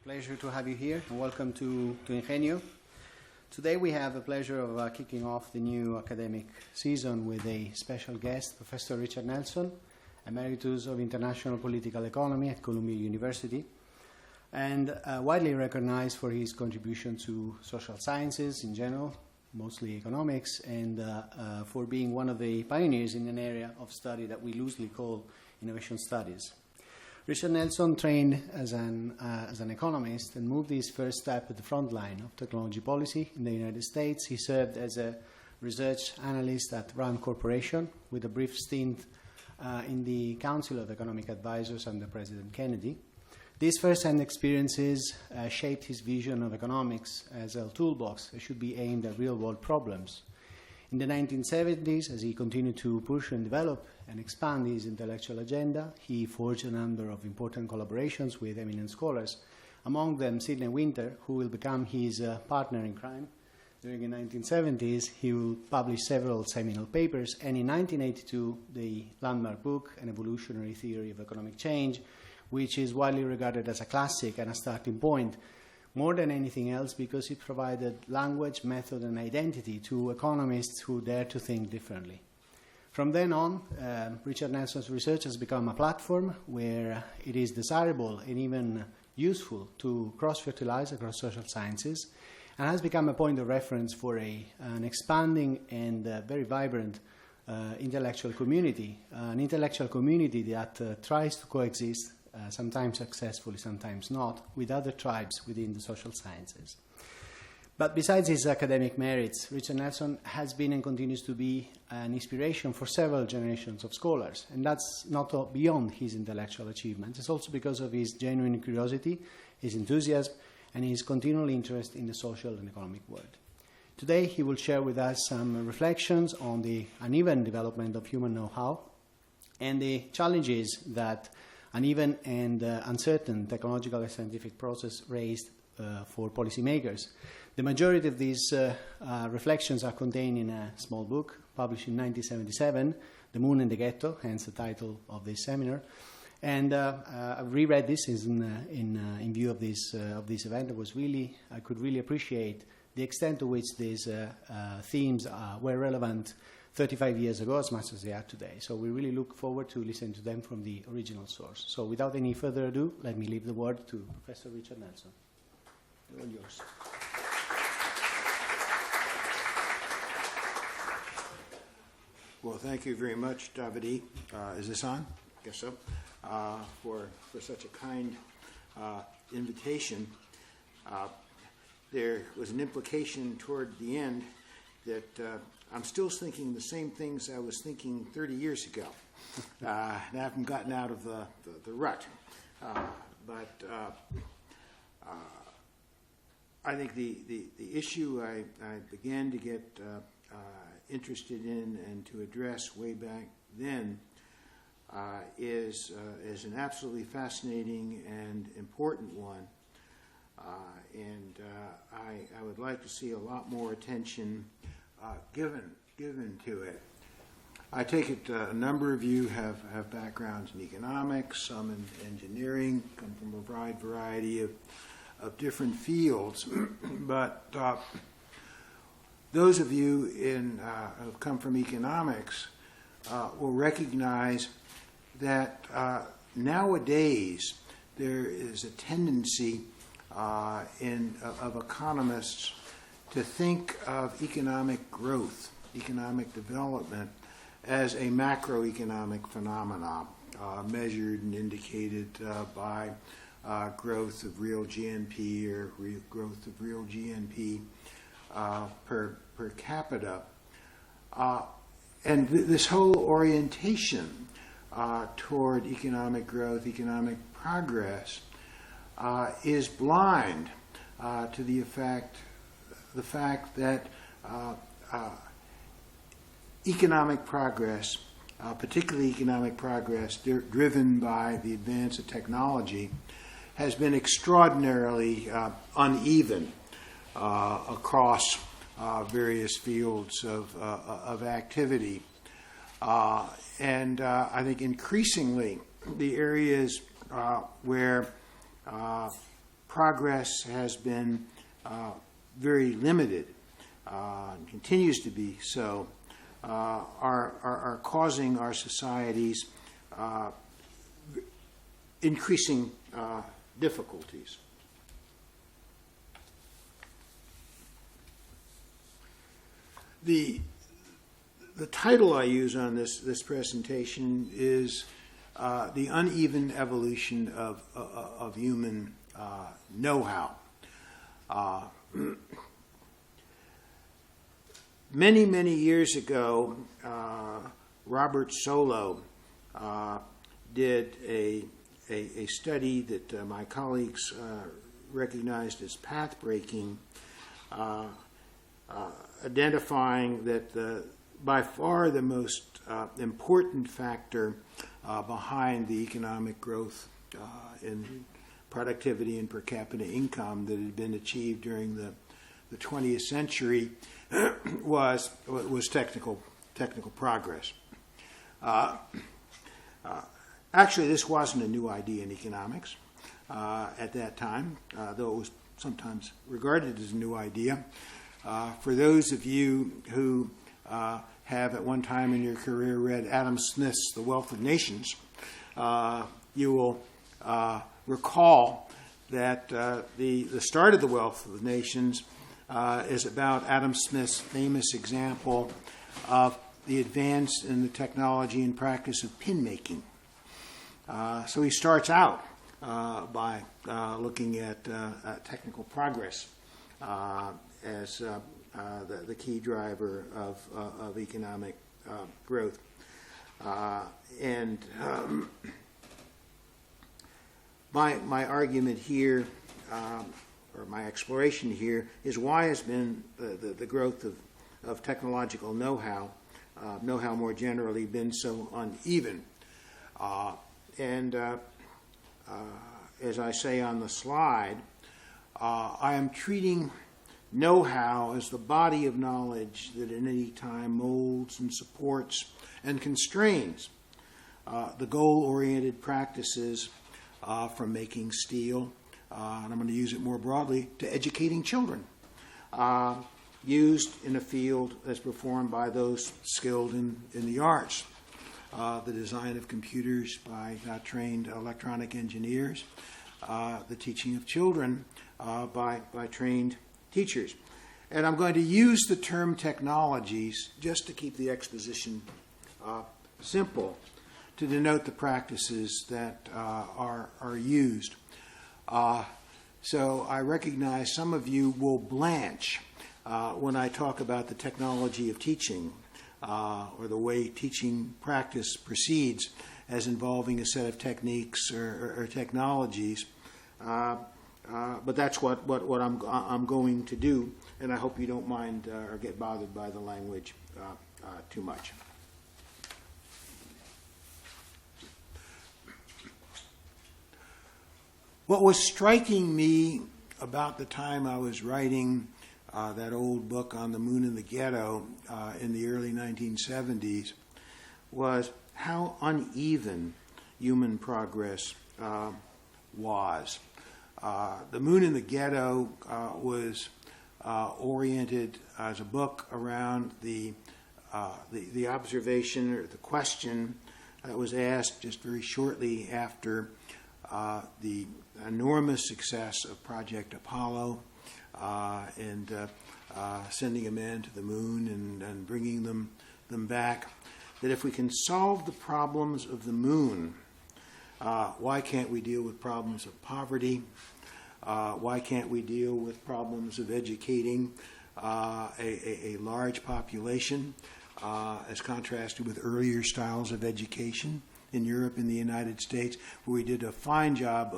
Pleasure to have you here, and welcome to INGENIO. Today we have the pleasure of kicking off the new academic season with a special guest, Professor Richard Nelson, Emeritus of International Political Economy at Columbia University, and widely recognized for his contribution to social sciences in general, mostly economics, and for being one of the pioneers in an area of study that we loosely call innovation studies. Richard Nelson trained as an economist and moved his first step at the front line of technology policy in the United States. He served as a research analyst at Rand Corporation with a brief stint in the Council of Economic Advisors under President Kennedy. These first-hand experiences shaped his vision of economics as a toolbox that should be aimed at real-world problems. In the 1970s, as he continued to push and develop and expand his intellectual agenda, he forged a number of important collaborations with eminent scholars, among them Sidney Winter, who will become his partner in crime. During the 1970s, he will publish several seminal papers, and in 1982, the landmark book, An Evolutionary Theory of Economic Change, which is widely regarded as a classic and a starting point, more than anything else because it provided language, method, and identity to economists who dare to think differently. From then on, Richard Nelson's research has become a platform where it is desirable and even useful to cross-fertilize across social sciences, and has become a point of reference for an expanding and very vibrant intellectual community, an intellectual community that tries to coexist, sometimes successfully, sometimes not, with other tribes within the social sciences. But besides his academic merits, Richard Nelson has been and continues to be an inspiration for several generations of scholars, and that's not beyond his intellectual achievements. It's also because of his genuine curiosity, his enthusiasm, and his continual interest in the social and economic world. Today, he will share with us some reflections on the uneven development of human know-how and the challenges that uneven and uncertain technological and scientific process raised for policymakers. The majority of these reflections are contained in a small book published in 1977, The Moon and the Ghetto, hence the title of this seminar. And I've reread this in view of this event. I could really appreciate the extent to which these themes were relevant 35 years ago as much as they are today. So we really look forward to listening to them from the original source. So without any further ado, let me leave the word to Professor Richard Nelson. All yours. Well, thank you very much, Davide. Is this on? I guess so. For such a kind invitation. There was an implication toward the end that I'm still thinking the same things I was thinking 30 years ago. I haven't gotten out of the rut. But I think the issue I began to get interested in and to address way back then is an absolutely fascinating and important one. And I would like to see a lot more attention given to it. I take it a number of you have backgrounds in economics, some in engineering, come from a wide variety of different fields. But those of you who come from economics will recognize that nowadays there is a tendency of economists to think of economic growth, economic development, as a macroeconomic phenomenon measured and indicated by growth of real GNP or growth of real GNP per capita. And this whole orientation toward economic growth, economic progress, is blind to the fact that economic progress, particularly economic progress driven by the advance of technology, has been extraordinarily uneven across various fields of activity. And I think increasingly the areas where progress has been very limited, and continues to be so, are causing our societies increasing difficulties. The title I use on this presentation is The Uneven Evolution of Human Know-How. Many, many years ago, Robert Solow did a study that my colleagues recognized as path-breaking, identifying that by far the most important factor behind the economic growth in productivity and per capita income that had been achieved during the 20th century was technical progress. Actually, this wasn't a new idea in economics at that time, though it was sometimes regarded as a new idea. For those of you who have at one time in your career read Adam Smith's The Wealth of Nations, you will recall that the start of The Wealth of Nations is about Adam Smith's famous example of the advance in the technology and practice of pin making. So he starts out by looking at technical progress as the key driver of economic growth. My argument here, or my exploration here, is why has been the growth of technological know-how more generally, been so uneven. As I say on the slide, I am treating know-how as the body of knowledge that at any time molds and supports and constrains the goal-oriented practices from making steel, and I'm going to use it more broadly, to educating children, used in a field that's performed by those skilled in the arts. The design of computers by trained electronic engineers, the teaching of children by trained teachers. And I'm going to use the term technologies, just to keep the exposition simple, to denote the practices that are used. So I recognize some of you will blanch when I talk about the technology of teaching, or the way teaching practice proceeds as involving a set of techniques or technologies. But that's what I'm going to do, and I hope you don't mind or get bothered by the language too much. What was striking me about the time I was writing that old book on the moon and the ghetto in the early 1970s was how uneven human progress was. The Moon and the Ghetto was oriented as a book around the observation or the question that was asked just very shortly after the enormous success of Project Apollo and sending a man to the moon and bringing them back, that if we can solve the problems of the moon, why can't we deal with problems of poverty? Why can't we deal with problems of educating a large population as contrasted with earlier styles of education in Europe and the United States, where we did a fine job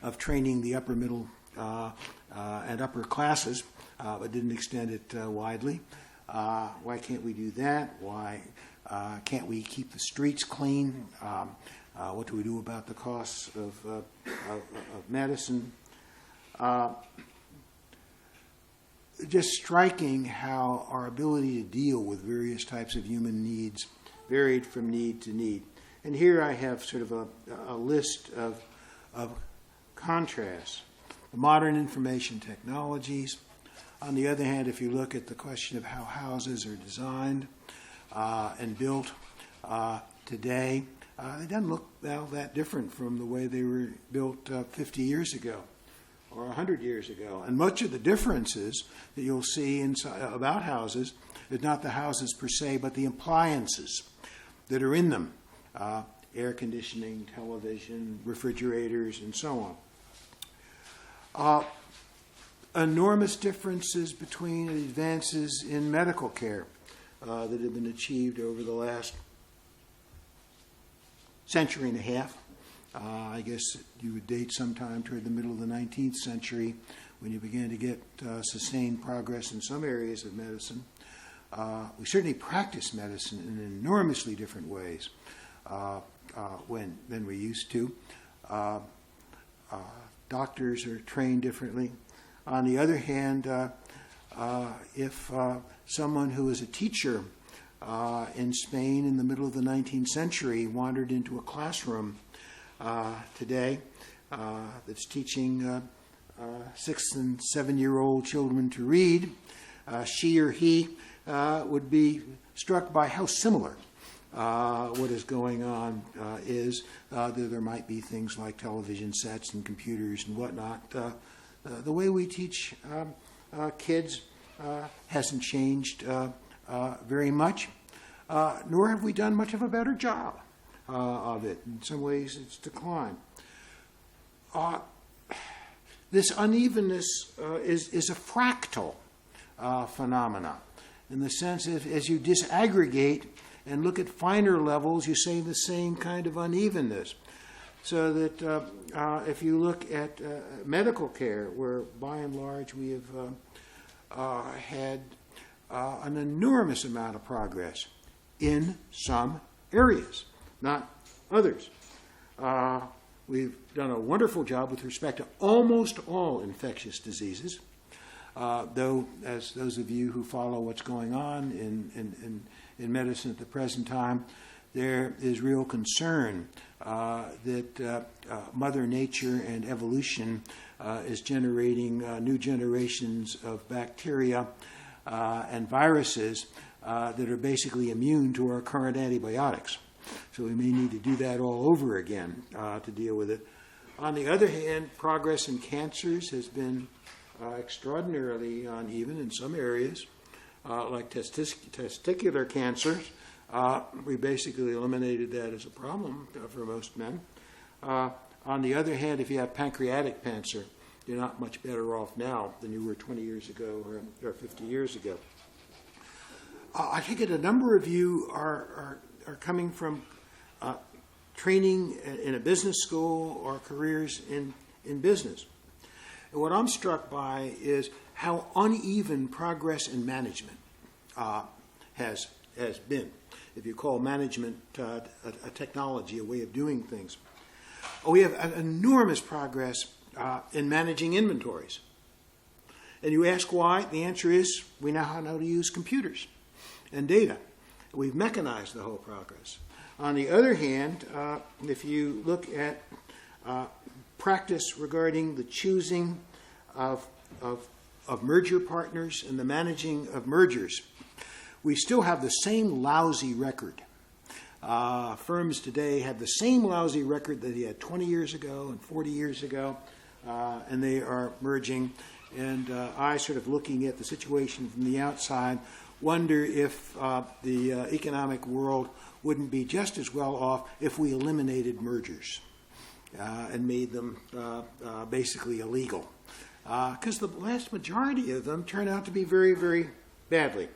of training the upper middle and upper classes, but didn't extend it widely. Why can't we do that? Why can't we keep the streets clean? What do we do about the costs of medicine? Just striking how our ability to deal with various types of human needs varied from need to need. And here I have sort of a list of contrasts. modern information technologies. On the other hand, if you look at the question of how houses are designed and built today, they don't look that different from the way they were built 50 years ago or 100 years ago. And much of the differences that you'll see about houses is not the houses per se, but the appliances that are in them. Air conditioning, television, refrigerators, and so on. Enormous differences between advances in medical care that have been achieved over the last century and a half. I guess you would date sometime toward the middle of the 19th century when you began to get sustained progress in some areas of medicine. We certainly practice medicine in enormously different ways than we used to. Doctors are trained differently. On the other hand, if someone who was a teacher in Spain in the middle of the 19th century wandered into a classroom today that's teaching 6- and 7-year-old children to read, she or he would be struck by how similar what is going on is. There might be things like television sets and computers and whatnot. The way we teach kids hasn't changed very much, nor have we done much of a better job of it. In some ways, it's declined. This unevenness is a fractal phenomena, in the sense that as you disaggregate and look at finer levels, you see the same kind of unevenness. So that if you look at medical care, where by and large we have had an enormous amount of progress in some areas, not others. We've done a wonderful job with respect to almost all infectious diseases, though, as those of you who follow what's going on in medicine at the present time, there is real concern that Mother Nature and evolution is generating new generations of bacteria and viruses that are basically immune to our current antibiotics. So we may need to do that all over again to deal with it. On the other hand, progress in cancers has been extraordinarily uneven in some areas, like testicular cancers. We basically eliminated that as a problem for most men. On the other hand, if you have pancreatic cancer, you're not much better off now than you were 20 years ago or 50 years ago. I think that a number of you are coming from training in a business school or careers in business. And what I'm struck by is how uneven progress in management has been. If you call management a technology, a way of doing things. We have an enormous progress in managing inventories. And you ask why? The answer is we now know how to use computers and data. We've mechanized the whole progress. On the other hand, if you look at practice regarding the choosing of merger partners and the managing of mergers, we still have the same lousy record. Firms today have the same lousy record that they had 20 years ago and 40 years ago, and they are merging. And I, sort of looking at the situation from the outside, wonder if the economic world wouldn't be just as well off if we eliminated mergers and made them basically illegal. Because the vast majority of them turn out to be very, very badly.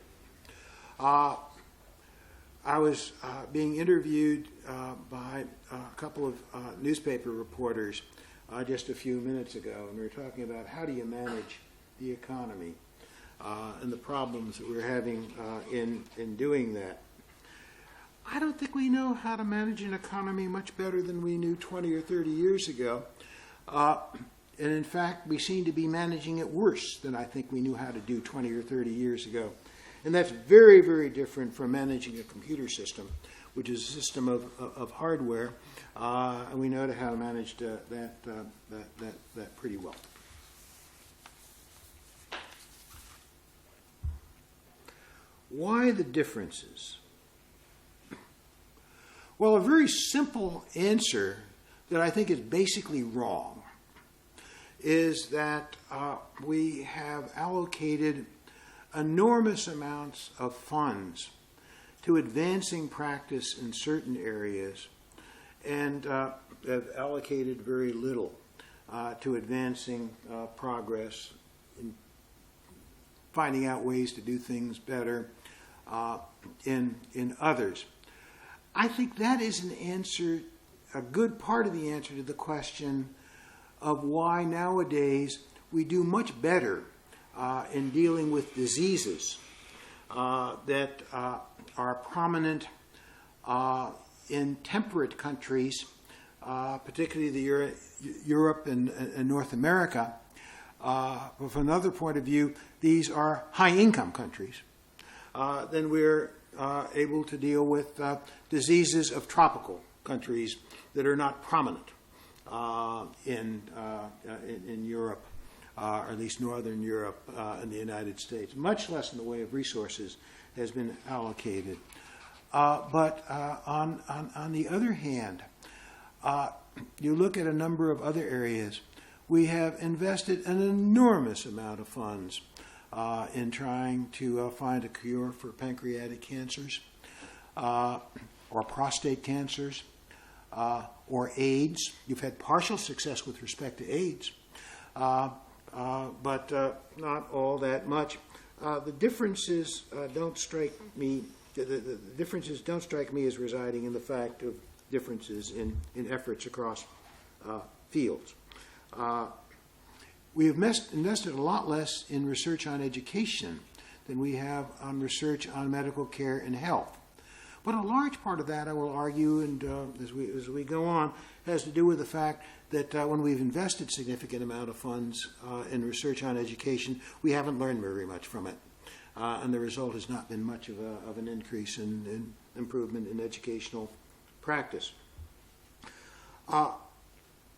I was being interviewed by a couple of newspaper reporters just a few minutes ago, and we were talking about how do you manage the economy and the problems that we're having in doing that. I don't think we know how to manage an economy much better than we knew 20 or 30 years ago. And in fact, we seem to be managing it worse than I think we knew how to do 20 or 30 years ago. And that's very, very different from managing a computer system, which is a system of hardware, and we know how to manage that pretty well. Why the differences? Well, a very simple answer that I think is basically wrong is that we have allocated enormous amounts of funds to advancing practice in certain areas and have allocated very little to advancing progress in finding out ways to do things better in others. I think that is an answer, a good part of the answer to the question of why nowadays we do much better in dealing with diseases that are prominent in temperate countries, particularly Europe and North America. But from another point of view, these are high-income countries. Then we're able to deal with diseases of tropical countries that are not prominent in Europe, or at least Northern Europe and the United States. Much less in the way of resources has been allocated. But on the other hand, you look at a number of other areas. We have invested an enormous amount of funds in trying to find a cure for pancreatic cancers or prostate cancers or AIDS. You've had partial success with respect to AIDS, but not all that much. The differences don't strike me. The differences don't strike me as residing in the fact of differences in efforts across fields. We have invested a lot less in research on education than we have on research on medical care and health. But a large part of that, I will argue, and as we go on, has to do with the fact that when we've invested significant amount of funds in research on education, we haven't learned very much from it. And the result has not been much of an increase in improvement in educational practice.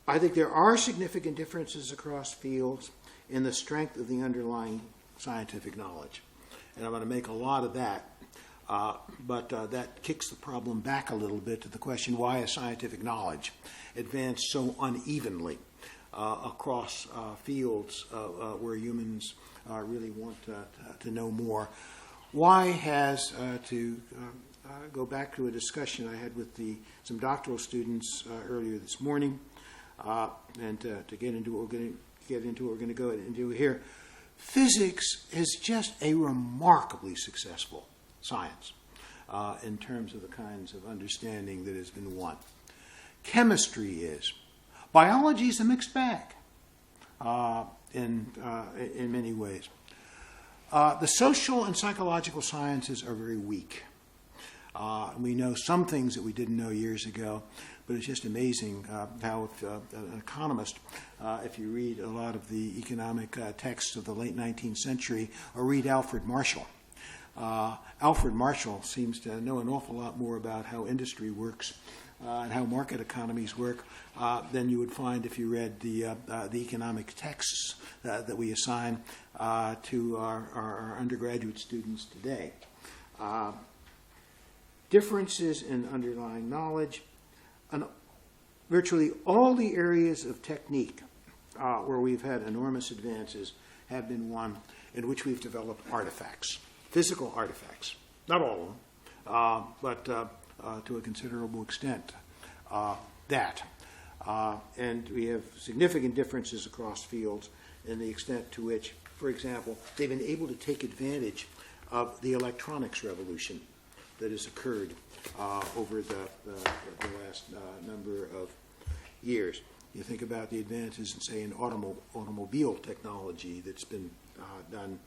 I think there are significant differences across fields in the strength of the underlying scientific knowledge. And I'm going to make a lot of that. But that kicks the problem back a little bit to the question, why has scientific knowledge advanced so unevenly across fields where humans really want to know more? Why has, to go back to a discussion I had with some doctoral students earlier this morning, and to get into what we're going to go into here, physics is just a remarkably successful science in terms of the kinds of understanding that has been won. Chemistry is. Biology is a mixed bag in many ways. The social and psychological sciences are very weak. We know some things that we didn't know years ago, but it's just amazing how if, an economist, if you read a lot of the economic texts of the late 19th century, or read Alfred Marshall, Alfred Marshall seems to know an awful lot more about how industry works and how market economies work than you would find if you read the economic texts that we assign to our undergraduate students today. Differences in underlying knowledge, and virtually all the areas of technique where we've had enormous advances have been one in which we've developed artifacts. Physical artifacts, not all of them, but to a considerable extent. And we have significant differences across fields in the extent to which, for example, they've been able to take advantage of the electronics revolution that has occurred over the last number of years. You think about the advances in, say, in automobile technology that's been done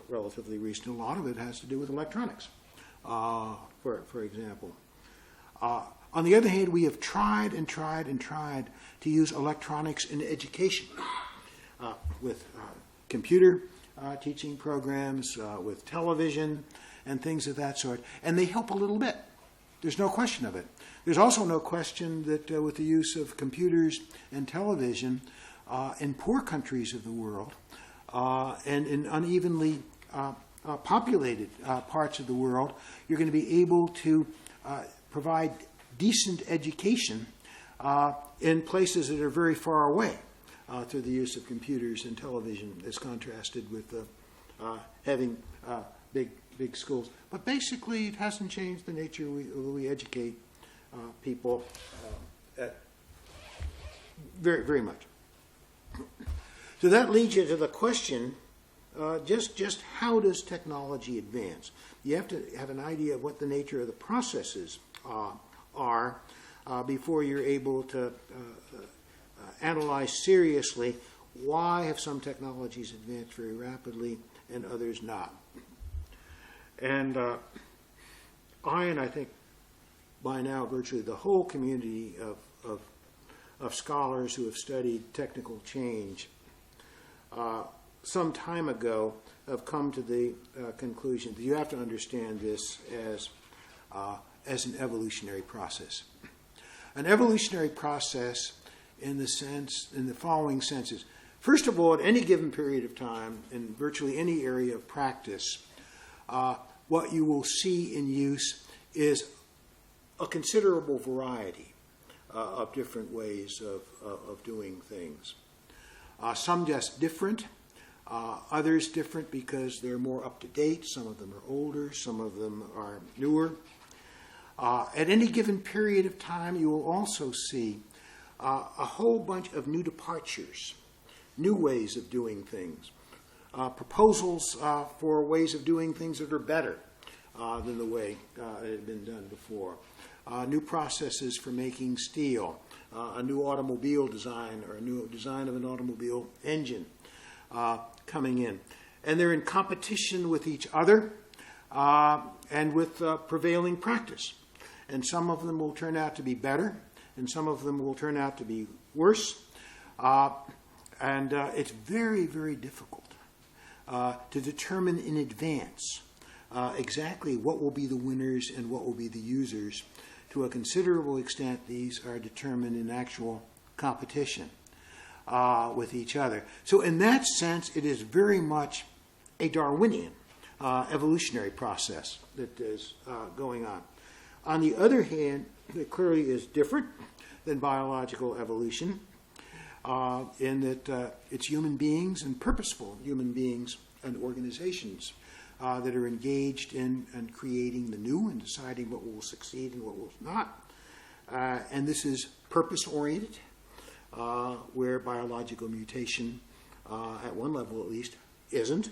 relatively recently. A lot of it has to do with electronics, for example. On the other hand, we have tried to use electronics in education with computer teaching programs, with television, and things of that sort. And they help a little bit. There's no question of it. There's also no question that with the use of computers and television in poor countries of the world, and in unevenly populated parts of the world, you're going to be able to provide decent education in places that are very far away through the use of computers and television, as contrasted with having big schools. But basically, it hasn't changed the nature we educate people very, very much. So that leads you to the question, just how does technology advance? You have to have an idea of what the nature of the processes are before you're able to analyze seriously why have some technologies advanced very rapidly and others not. And I think by now virtually the whole community of scholars who have studied technical change some time ago have come to the conclusion that you have to understand this as an evolutionary process. An evolutionary process in the following senses. First of all, at any given period of time, in virtually any area of practice, what you will see in use is a considerable variety of different ways of doing things. Some just different, others different because they're more up to date, some of them are older, some of them are newer. At any given period of time, you will also see a whole bunch of new departures, new ways of doing things, proposals for ways of doing things that are better than the way it had been done before, new processes for making steel, a new automobile design or a new design of an automobile engine coming in. And they're in competition with each other and with prevailing practice. And some of them will turn out to be better, and some of them will turn out to be worse. And it's very, very difficult to determine in advance exactly what will be the winners and what will be the users. To a considerable extent, these are determined in actual competition with each other. So in that sense, it is very much a Darwinian evolutionary process that is going on. On the other hand, it clearly is different than biological evolution in that it's human beings and purposeful human beings and organizations that are engaged in creating the new and deciding what will succeed and what will not. And this is purpose-oriented, where biological mutation, at one level at least, isn't.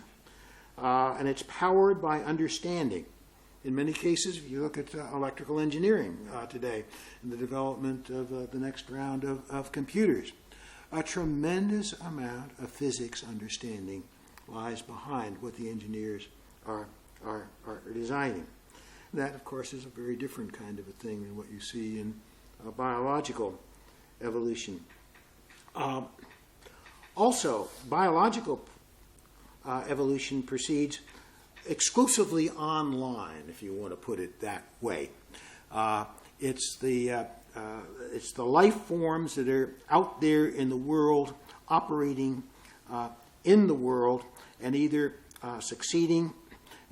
And it's powered by understanding. In many cases, if you look at electrical engineering today and the development of the next round of computers, a tremendous amount of physics understanding lies behind what the engineers are designing. That, of course, is a very different kind of a thing than what you see in biological evolution. Also, biological evolution proceeds exclusively online, if you want to put it that way. It's the life forms that are out there in the world, operating in the world, and either succeeding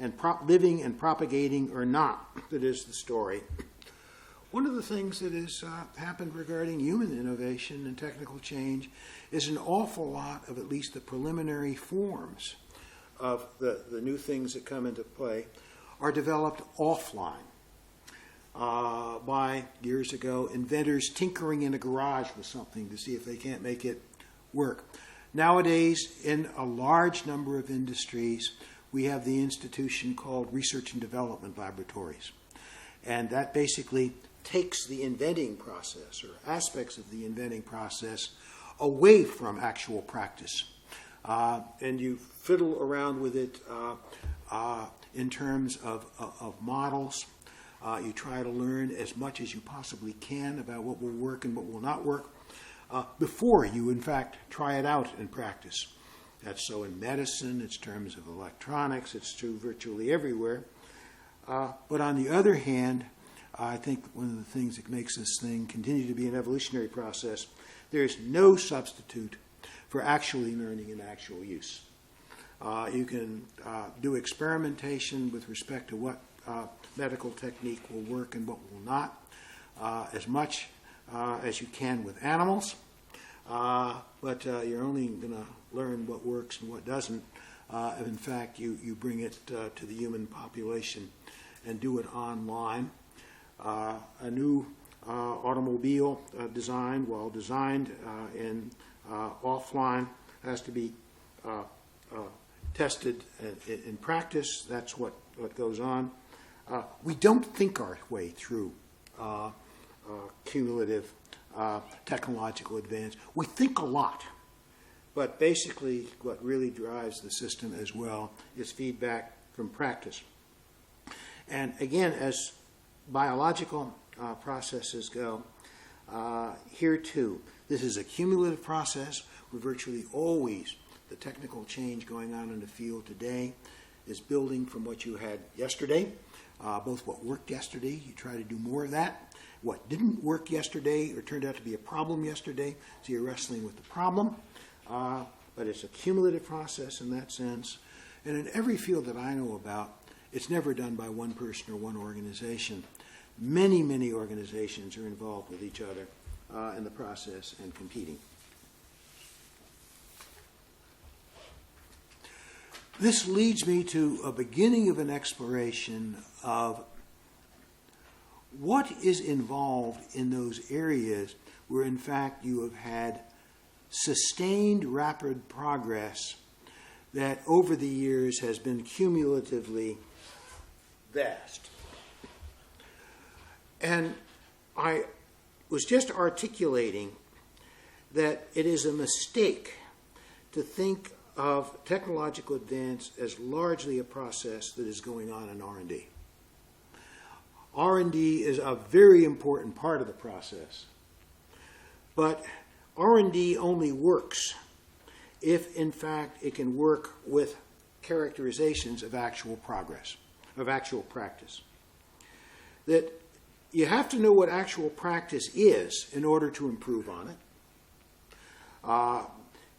and living and propagating or not, that is the story. One of the things that has happened regarding human innovation and technical change is an awful lot of at least the preliminary forms of the new things that come into play are developed offline by, years ago, inventors tinkering in a garage with something to see if they can't make it work. Nowadays, in a large number of industries, we have the institution called Research and Development Laboratories. And that basically takes the inventing process or aspects of the inventing process away from actual practice. And you fiddle around with it in terms of models. You try to learn as much as you possibly can about what will work and what will not work before you, in fact, try it out in practice. That's so in medicine, it's terms of electronics, it's true virtually everywhere. But on the other hand, I think one of the things that makes this thing continue to be an evolutionary process, there's no substitute for actually learning and actual use. You can do experimentation with respect to what medical technique will work and what will not, as much as you can with animals. But you're only going to learn what works and what doesn't. If in fact you bring it to the human population and do it online. A new automobile design, well designed in offline, has to be tested in practice. That's what goes on. We don't think our way through cumulative technological advance. We think a lot, but basically what really drives the system as well is feedback from practice. And again, as biological processes go, here too, this is a cumulative process where virtually always the technical change going on in the field today is building from what you had yesterday, both what worked yesterday, you try to do more of that, what didn't work yesterday or turned out to be a problem yesterday, so you're wrestling with the problem. But it's a cumulative process in that sense. And in every field that I know about, it's never done by one person or one organization. Many, many organizations are involved with each other in the process and competing. This leads me to a beginning of an exploration of what is involved in those areas where, in fact, you have had sustained rapid progress that over the years has been cumulatively vast. And I was just articulating that it is a mistake to think of technological advance as largely a process that is going on in R&D. R&D is a very important part of the process, but R&D only works if, in fact, it can work with characterizations of actual progress, of actual practice. That you have to know what actual practice is in order to improve on it.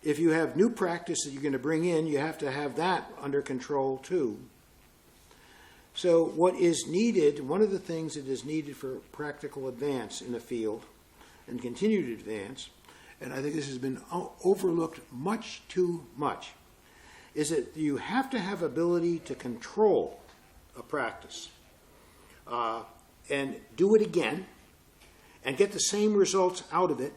If you have new practice that you're going to bring in, you have to have that under control too. So what is needed, one of the things that is needed for practical advance in the field and continued advance, and I think this has been overlooked much too much, is that you have to have ability to control a practice and do it again and get the same results out of it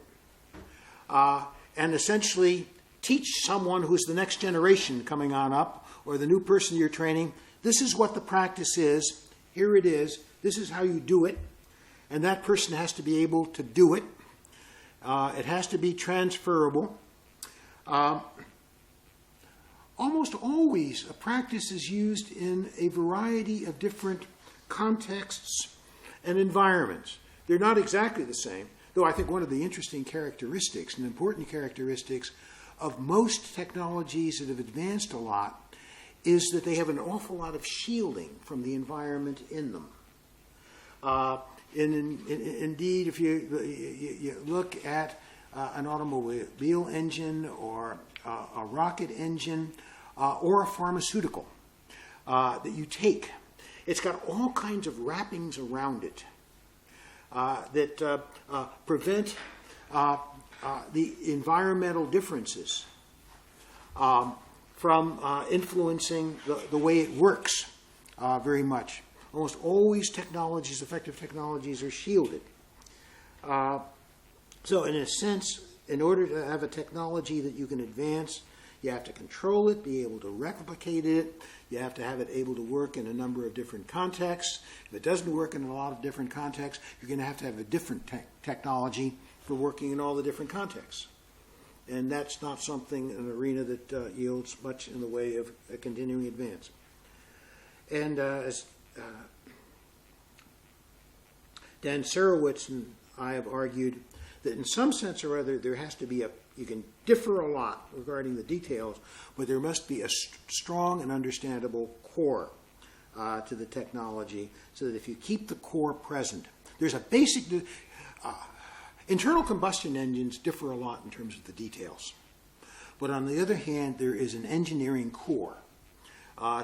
and essentially teach someone who's the next generation coming on up or the new person you're training, this is what the practice is, here it is, this is how you do it, and that person has to be able to do it. It has to be transferable. Almost always a practice is used in a variety of different contexts and environments. They're not exactly the same, though I think one of the interesting characteristics and important characteristics of most technologies that have advanced a lot is that they have an awful lot of shielding from the environment in them. Indeed, if you look at an automobile engine or a rocket engine or a pharmaceutical that you take, it's got all kinds of wrappings around it that prevent the environmental differences from influencing the way it works very much. Almost always technologies, effective technologies, are shielded. So in a sense, in order to have a technology that you can advance, you have to control it, be able to replicate it, you have to have it able to work in a number of different contexts. If it doesn't work in a lot of different contexts, you're going to have a different technology for working in all the different contexts. And that's not something, an arena that yields much in the way of a continuing advance. And as Dan Sarowitz and I have argued that in some sense or other there has to be you can differ a lot regarding the details, but there must be a strong and understandable core to the technology so that if you keep the core present, there's a basic, internal combustion engines differ a lot in terms of the details. But on the other hand, there is an engineering core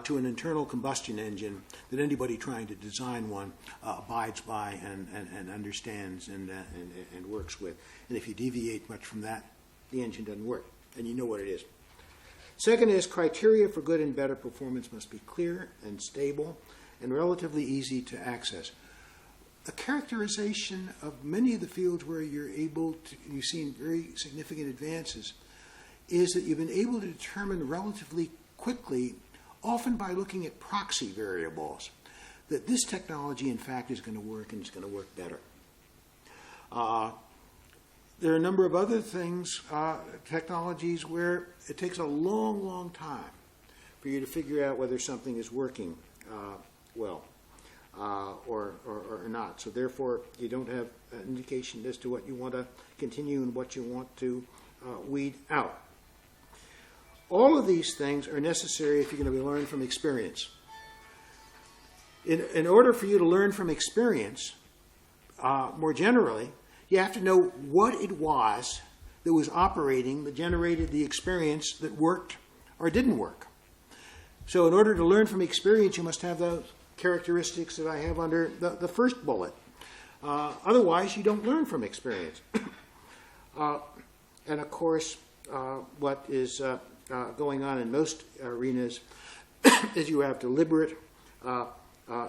to an internal combustion engine that anybody trying to design one abides by and understands and works with. And if you deviate much from that, the engine doesn't work, and you know what it is. Second is criteria for good and better performance must be clear and stable and relatively easy to access. A characterization of many of the fields where you've seen very significant advances is that you've been able to determine relatively quickly, often by looking at proxy variables, that this technology, in fact, is going to work and it's going to work better. There are a number of other things, technologies, where it takes a long, long time for you to figure out whether something is working well or not. So therefore, you don't have an indication as to what you want to continue and what you want to weed out. All of these things are necessary if you're going to be learning from experience. In order for you to learn from experience, more generally, you have to know what it was that was operating that generated the experience that worked or didn't work. So in order to learn from experience, you must have those characteristics that I have under the first bullet. Otherwise, you don't learn from experience. And of course, what is going on in most arenas is you have deliberate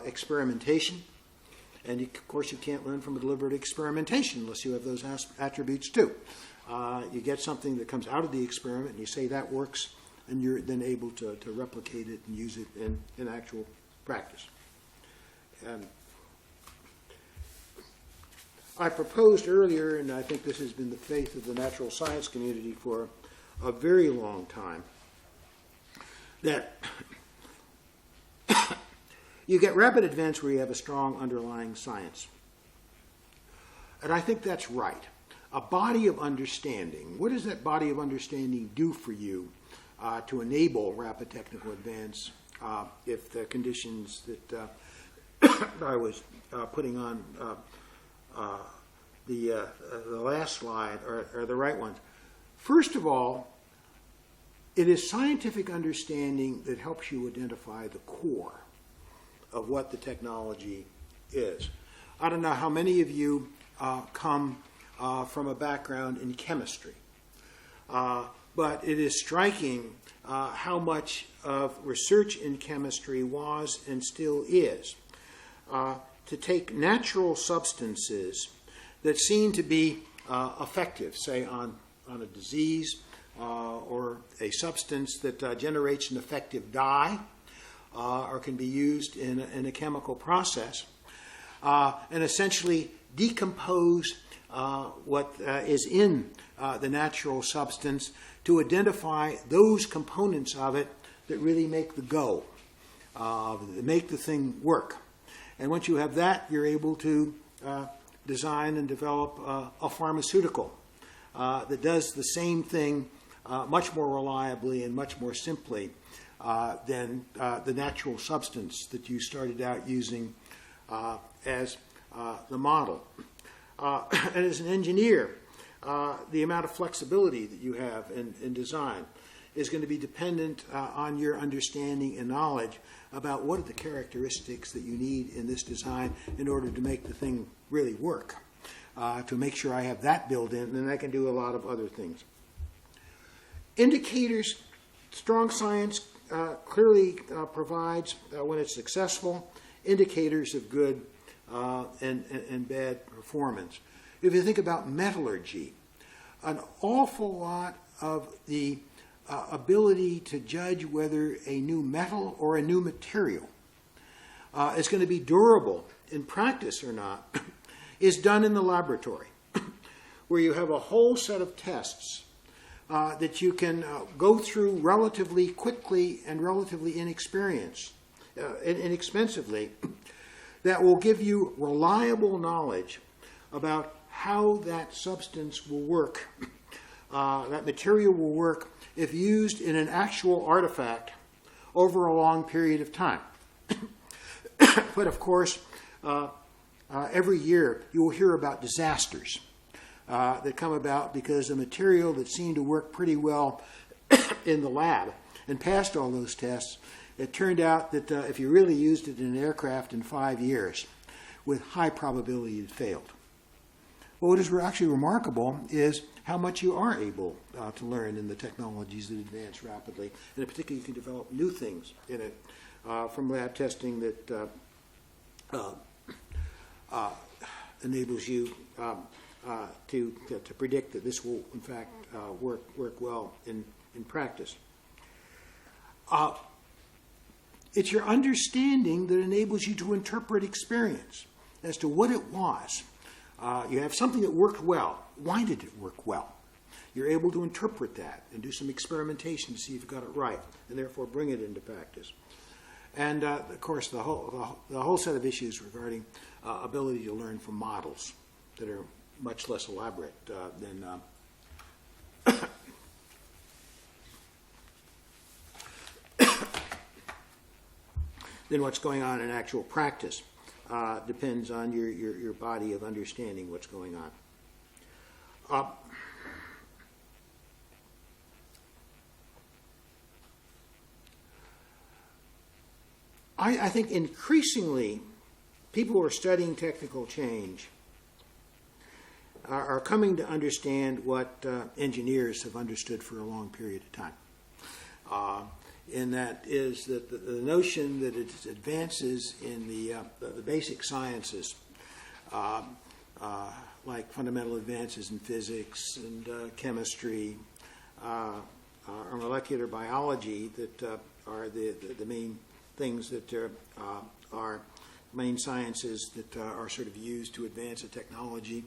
experimentation. And of course, you can't learn from a deliberate experimentation unless you have those attributes too. You get something that comes out of the experiment, and you say that works, and you're then able to replicate it and use it in actual practice. I proposed earlier, and I think this has been the faith of the natural science community for a very long time, that you get rapid advance where you have a strong underlying science. And I think that's right. A body of understanding. What does that body of understanding do for you to enable rapid technical advance if the conditions that I was putting on the last slide are the right ones? First of all, it is scientific understanding that helps you identify the core of what the technology is. I don't know how many of you come from a background in chemistry, but it is striking how much of research in chemistry was and still is to take natural substances that seem to be effective, say on a disease or a substance that generates an effective dye, or can be used in a chemical process, and essentially decompose what is in the natural substance to identify those components of it that really make the go, that make the thing work. And once you have that, you're able to design and develop a pharmaceutical that does the same thing much more reliably and much more simply than the natural substance that you started out using as the model. And as an engineer, the amount of flexibility that you have in design is going to be dependent on your understanding and knowledge about what are the characteristics that you need in this design in order to make the thing really work. To make sure I have that built in, and then I can do a lot of other things. Indicators, strong science clearly provides, when it's successful, indicators of good and bad performance. If you think about metallurgy, an awful lot of the ability to judge whether a new metal or a new material is going to be durable in practice or not is done in the laboratory, where you have a whole set of tests that you can go through relatively quickly and relatively inexpensively that will give you reliable knowledge about how that substance will work, that material will work if used in an actual artifact over a long period of time. But of course, every year you will hear about disasters that come about because a material that seemed to work pretty well in the lab and passed all those tests, it turned out that if you really used it in an aircraft in 5 years, with high probability it failed. Well, what is actually remarkable is how much you are able to learn in the technologies that advance rapidly. And in particular, you can develop new things in it from lab testing that enables you to predict that this will, in fact, work well in practice. It's your understanding that enables you to interpret experience as to what it was. You have something that worked well. Why did it work well? You're able to interpret that and do some experimentation to see if you got it right, and therefore bring it into practice. And of course, the whole set of issues regarding ability to learn from models that are much less elaborate than what's going on in actual practice. Depends on your body of understanding what's going on. I think increasingly people who are studying technical change are coming to understand what engineers have understood for a long period of time. And that is that the notion that it advances in the basic sciences, like fundamental advances in physics and chemistry, or molecular biology, that are the main things that are main sciences that are sort of used to advance a technology,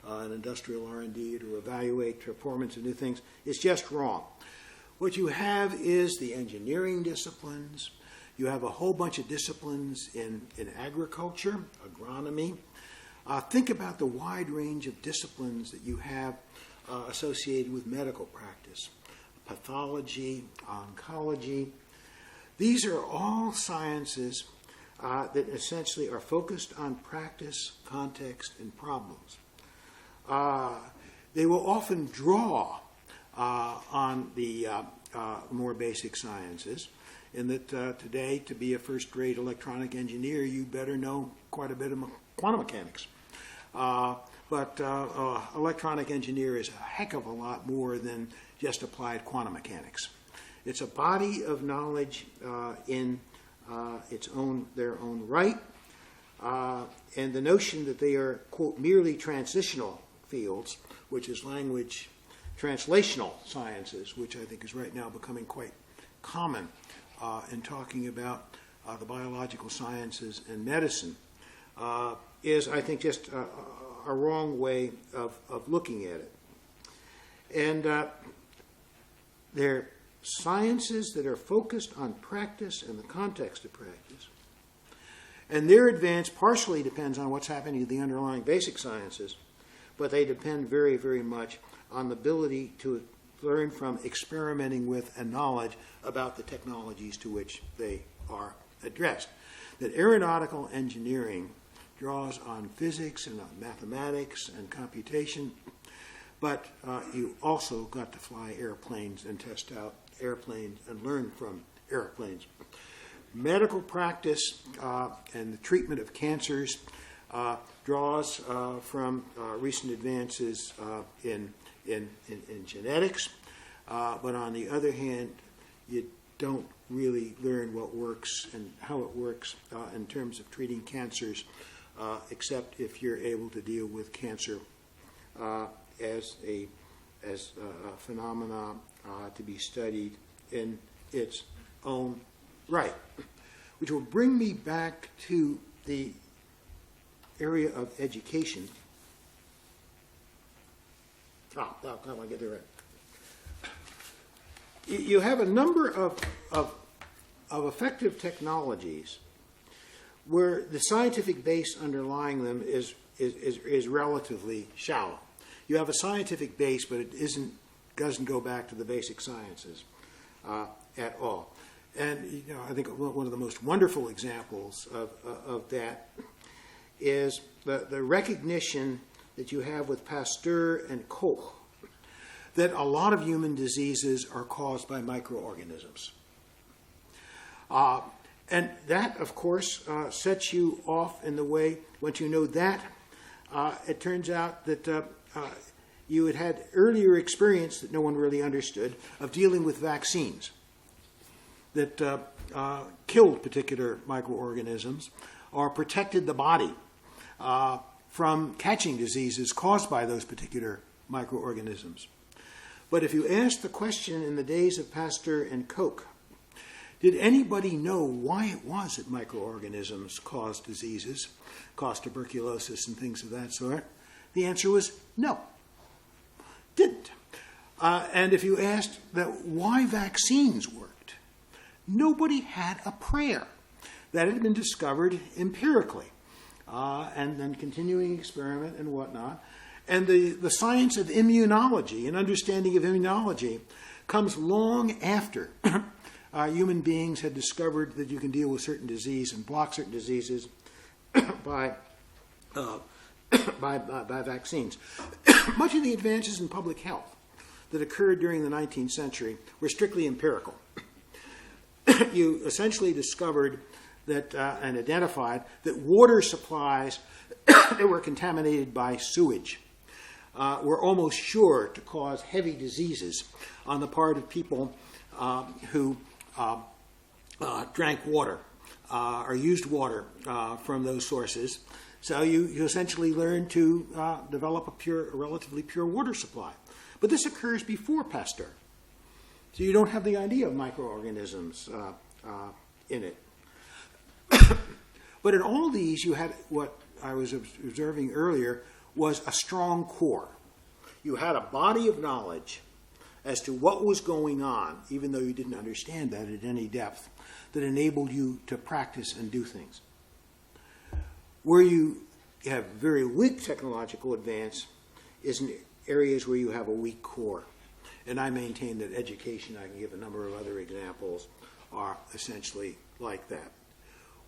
an industrial R&D, to evaluate performance of new things, is just wrong. What you have is the engineering disciplines. You have a whole bunch of disciplines in agriculture, agronomy. Think about the wide range of disciplines that you have associated with medical practice, pathology, oncology. These are all sciences that essentially are focused on practice, context, and problems. They will often draw on the more basic sciences, in that today, to be a first-rate electronic engineer, you better know quite a bit of quantum mechanics. But electronic engineer is a heck of a lot more than just applied quantum mechanics. It's a body of knowledge in their own right, and the notion that they are, quote, merely transitional fields, which is language translational sciences, which I think is right now becoming quite common in talking about the biological sciences and medicine, is, I think, just a wrong way of looking at it. And they're sciences that are focused on practice and the context of practice. And their advance partially depends on what's happening to the underlying basic sciences, but they depend very, very much on the ability to learn from experimenting with and knowledge about the technologies to which they are addressed. That aeronautical engineering draws on physics and on mathematics and computation, but you also got to fly airplanes and test out airplanes and learn from airplanes. Medical practice and the treatment of cancers draws from recent advances in genetics, but on the other hand, you don't really learn what works and how it works in terms of treating cancers, except if you're able to deal with cancer as a phenomena to be studied in its own right. Which will bring me back to the area of education. How do I get there right? You have a number of effective technologies where the scientific base underlying them is relatively shallow. You have a scientific base, but it doesn't go back to the basic sciences at all. And I think one of the most wonderful examples of that is the recognition that you have with Pasteur and Koch that a lot of human diseases are caused by microorganisms. And that, of course, sets you off in the way, once you know that, it turns out that you had had earlier experience that no one really understood of dealing with vaccines that killed particular microorganisms or protected the body from catching diseases caused by those particular microorganisms. But if you ask the question in the days of Pasteur and Koch, did anybody know why it was that microorganisms caused diseases, caused tuberculosis and things of that sort? The answer was no, didn't. And if you asked that why vaccines worked, nobody had a prayer. That had been discovered empirically, and then continuing experiment and whatnot. And the science of immunology and understanding of immunology comes long after human beings had discovered that you can deal with certain disease and block certain diseases by vaccines. Much of the advances in public health that occurred during the 19th century were strictly empirical. You essentially discovered that and identified that water supplies that were contaminated by sewage were almost sure to cause heavy diseases on the part of people who drank water or used water from those sources. So you essentially learn to develop a relatively pure water supply. But this occurs before Pasteur. So you don't have the idea of microorganisms in it. But in all these, you had what I was observing earlier was a strong core. You had a body of knowledge as to what was going on, even though you didn't understand that at any depth, that enabled you to practice and do things. Where you have very weak technological advance is in areas where you have a weak core. And I maintain that education, I can give a number of other examples, are essentially like that.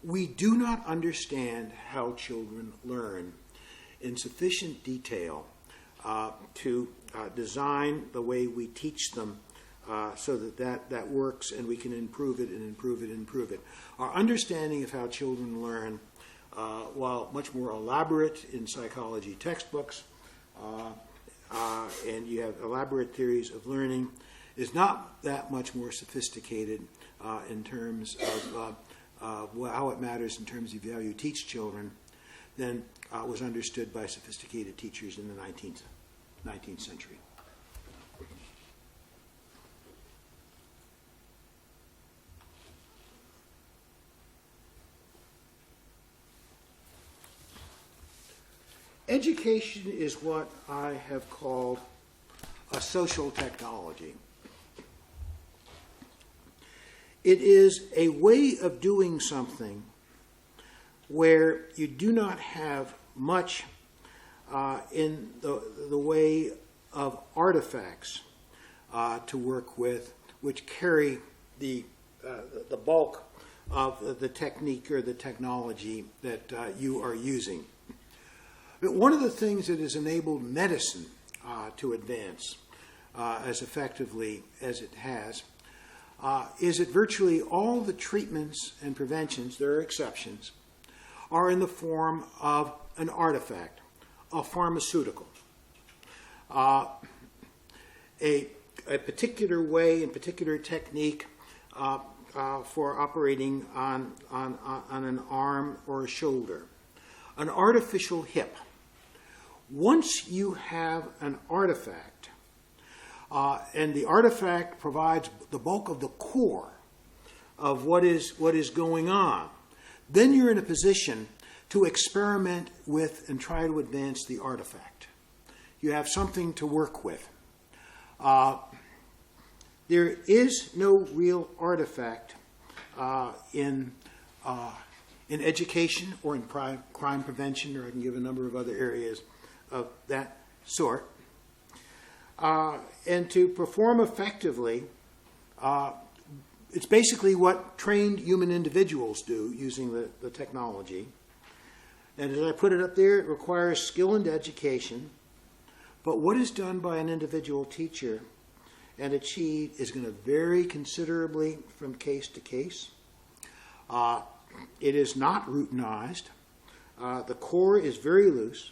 We do not understand how children learn in sufficient detail to design the way we teach them so that works and we can improve it and improve it and improve it. Our understanding of how children learn, while much more elaborate in psychology textbooks, and you have elaborate theories of learning, is not that much more sophisticated in terms of how it matters in terms of how you teach children than was understood by sophisticated teachers in the 19th century. Education is what I have called a social technology. It is a way of doing something where you do not have much in the way of artifacts to work with, which carry the bulk of the technique or the technology that you are using. But one of the things that has enabled medicine to advance as effectively as it has is that virtually all the treatments and preventions, there are exceptions, are in the form of an artifact, a pharmaceutical. A particular way and particular technique for operating on an arm or a shoulder, an artificial hip. Once you have an artifact, and the artifact provides the bulk of the core of what is going on, then you're in a position to experiment with and try to advance the artifact. You have something to work with. There is no real artifact in education or in crime prevention, or I can give a number of other areas of that sort. And to perform effectively, it's basically what trained human individuals do using the technology. And as I put it up there, it requires skill and education, But what is done by an individual teacher and achieved is going to vary considerably from case to case. It is not routinized. The core is very loose.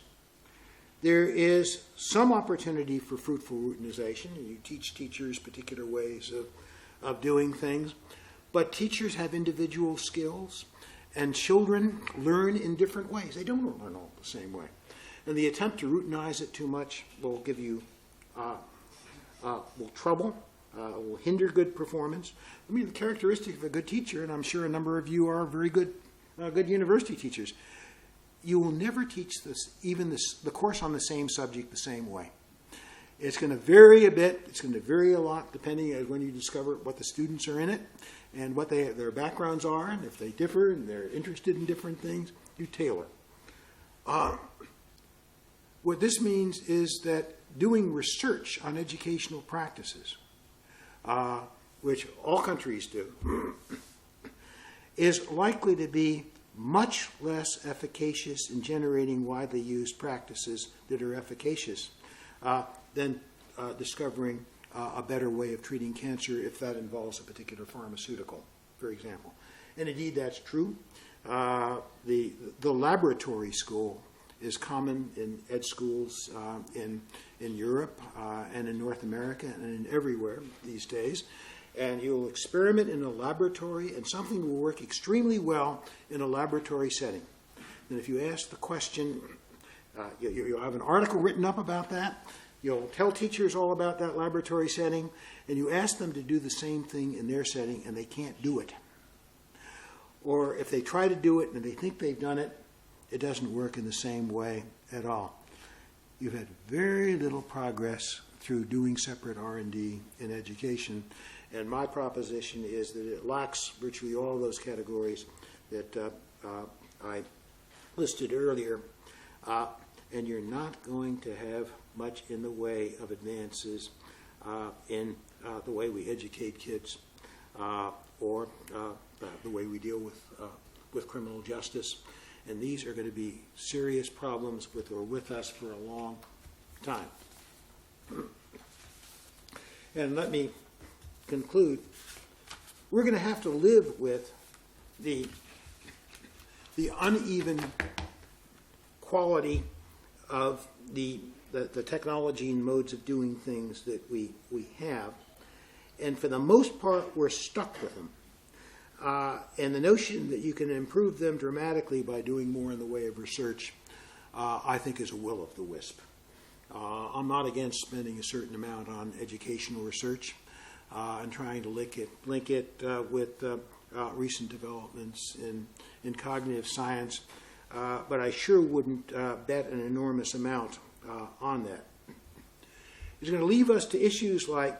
There is some opportunity for fruitful routinization, and you teach teachers particular ways of doing things. But teachers have individual skills, and children learn in different ways. They don't learn all the same way. And the attempt to routinize it too much will give you trouble, will hinder good performance. I mean, the characteristic of a good teacher, and I'm sure a number of you are very good university teachers, you will never teach the course on the same subject the same way. It's going to vary a bit. It's going to vary a lot depending on when you discover what the students are in it and what their backgrounds are, and if they differ and they're interested in different things, you tailor. What this means is that doing research on educational practices, which all countries do, is likely to be much less efficacious in generating widely used practices that are efficacious than discovering a better way of treating cancer if that involves a particular pharmaceutical, for example. And indeed, that's true. The laboratory school is common in ed schools in Europe and in North America and in everywhere these days. And you'll experiment in a laboratory, and something will work extremely well in a laboratory setting. And if you ask the question, you'll have an article written up about that. You'll tell teachers all about that laboratory setting, and you ask them to do the same thing in their setting, and they can't do it. Or if they try to do it and they think they've done it, it doesn't work in the same way at all. You've had very little progress through doing separate R&D in education. And my proposition is that it lacks virtually all of those categories that I listed earlier, and you're not going to have much in the way of advances in the way we educate kids or the way we deal with criminal justice. And these are going to be serious problems that are with us for a long time. And let me conclude. We're going to have to live with the uneven quality of the technology and modes of doing things that we have. And for the most part, we're stuck with them. And the notion that you can improve them dramatically by doing more in the way of research, I think is a will of the wisp. I'm not against spending a certain amount on educational research and trying to link it with recent developments in cognitive science, but I sure wouldn't bet an enormous amount on that. It's going to leave us to issues like,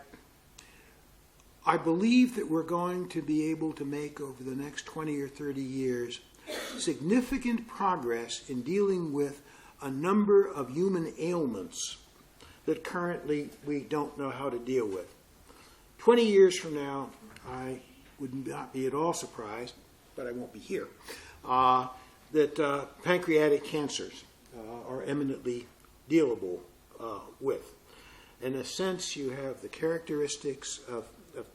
I believe that we're going to be able to make over the next 20 or 30 years significant progress in dealing with a number of human ailments that currently we don't know how to deal with. 20 years from now, I would not be at all surprised, but I won't be here, that pancreatic cancers are eminently dealable with. In a sense, you have the characteristics of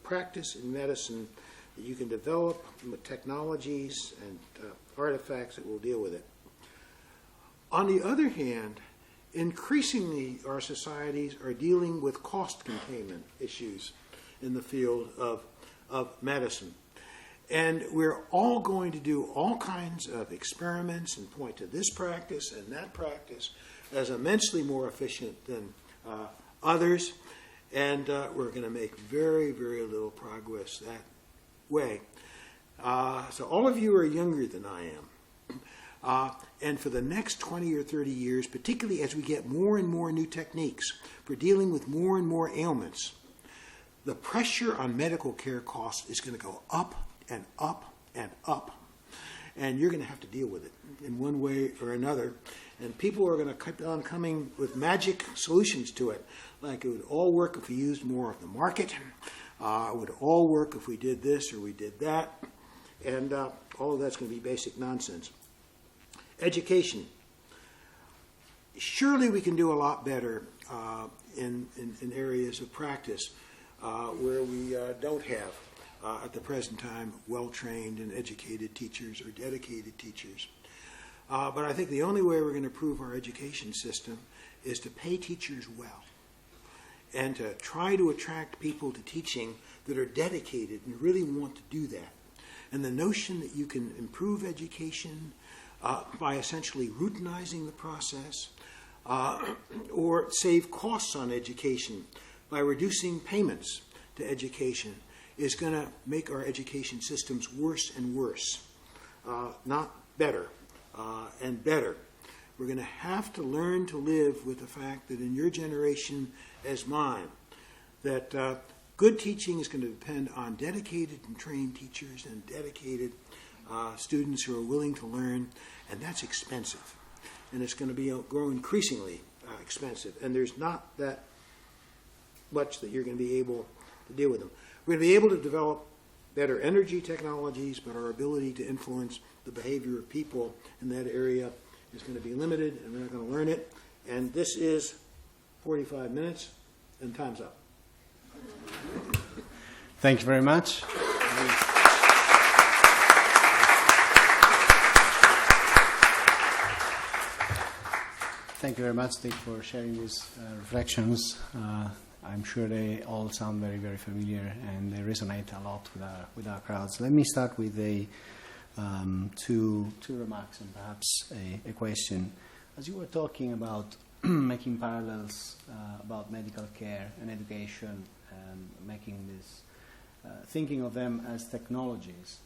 practice in medicine that you can develop with technologies and artifacts that will deal with it. On the other hand, increasingly our societies are dealing with cost containment issues in the field of medicine. And we're all going to do all kinds of experiments and point to this practice and that practice as immensely more efficient than others. And we're going to make very, very little progress that way. So all of you are younger than I am. And for the next 20 or 30 years, particularly as we get more and more new techniques for dealing with more and more ailments, the pressure on medical care costs is going to go up and up and up. And you're going to have to deal with it in one way or another. And people are going to keep on coming with magic solutions to it. Like it would all work if we used more of the market. It would all work if we did this or we did that. And all of that's going to be basic nonsense. Education. Surely we can do a lot better in areas of practice where we don't have, at the present time, well-trained and educated teachers or dedicated teachers. But I think the only way we're going to improve our education system is to pay teachers well and to try to attract people to teaching that are dedicated and really want to do that. And the notion that you can improve education by essentially routinizing the process or save costs on education by reducing payments to education is going to make our education systems worse and worse, not better and better. We're going to have to learn to live with the fact that in your generation as mine, that good teaching is going to depend on dedicated and trained teachers and dedicated students who are willing to learn, and that's expensive. And it's going to grow increasingly expensive, and there's not that much that you're going to be able to deal with them. We're going to be able to develop better energy technologies, but our ability to influence the behavior of people in that area is going to be limited, and we're not going to learn it. And this is 45 minutes, and time's up. Thank you very much. Thank you very much, Dick, for sharing these reflections. I'm sure they all sound very, very familiar, and they resonate a lot with our crowds. Let me start with two remarks and perhaps a question. As you were talking about making parallels about medical care and education, and making this, thinking of them as technologies,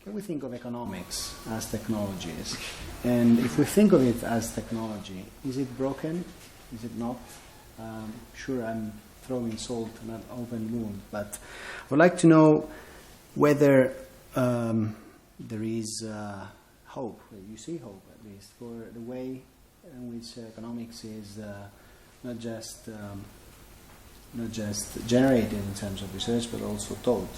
can we think of economics as technologies? And if we think of it as technology, is it broken? Is it not? Sure, I'm throwing salt on an open wound, but I would like to know whether there is hope. You see hope, at least, for the way in which economics is not just generated in terms of research, but also taught.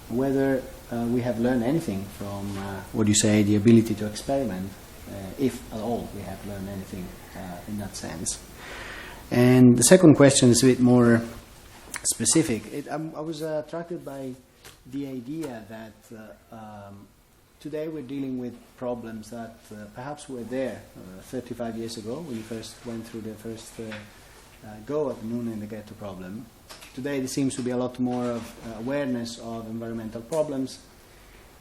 Whether we have learned anything from what you say, the ability to experiment, if at all we have learned anything in that sense. And the second question is a bit more specific. I was attracted by the idea that today we're dealing with problems that perhaps were there 35 years ago when you first went through the first go at the Moon and the Ghetto problem. Today there seems to be a lot more of awareness of environmental problems,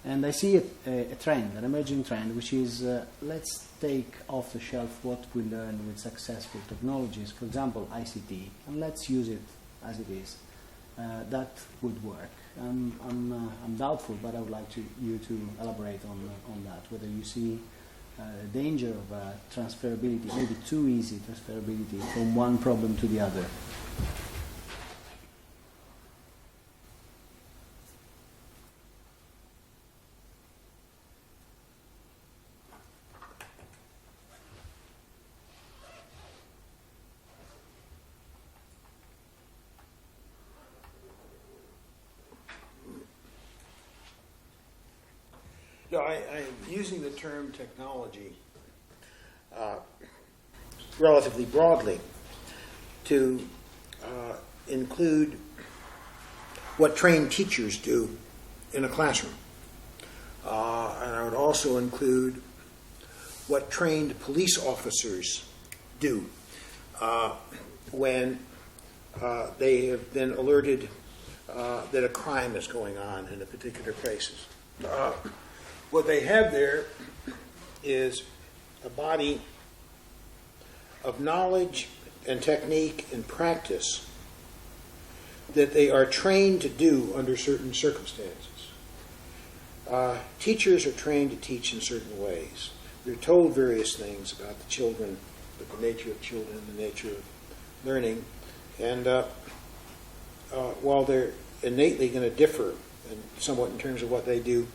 and I see a trend, an emerging trend, which is let's take off the shelf what we learned with successful technologies, for example ICT, and let's use it as it is. That would work. I'm doubtful, but I would like you to elaborate on that, whether you see the danger of transferability, maybe too easy transferability from one problem to the other. No, I'm using the term technology relatively broadly to include what trained teachers do in a classroom. And I would also include what trained police officers do when they have been alerted that a crime is going on in a particular place. What they have there is a body of knowledge and technique and practice that they are trained to do under certain circumstances. Teachers are trained to teach in certain ways. They're told various things about the children, about the nature of children, the nature of learning, and while they're innately going to differ somewhat in terms of what they do,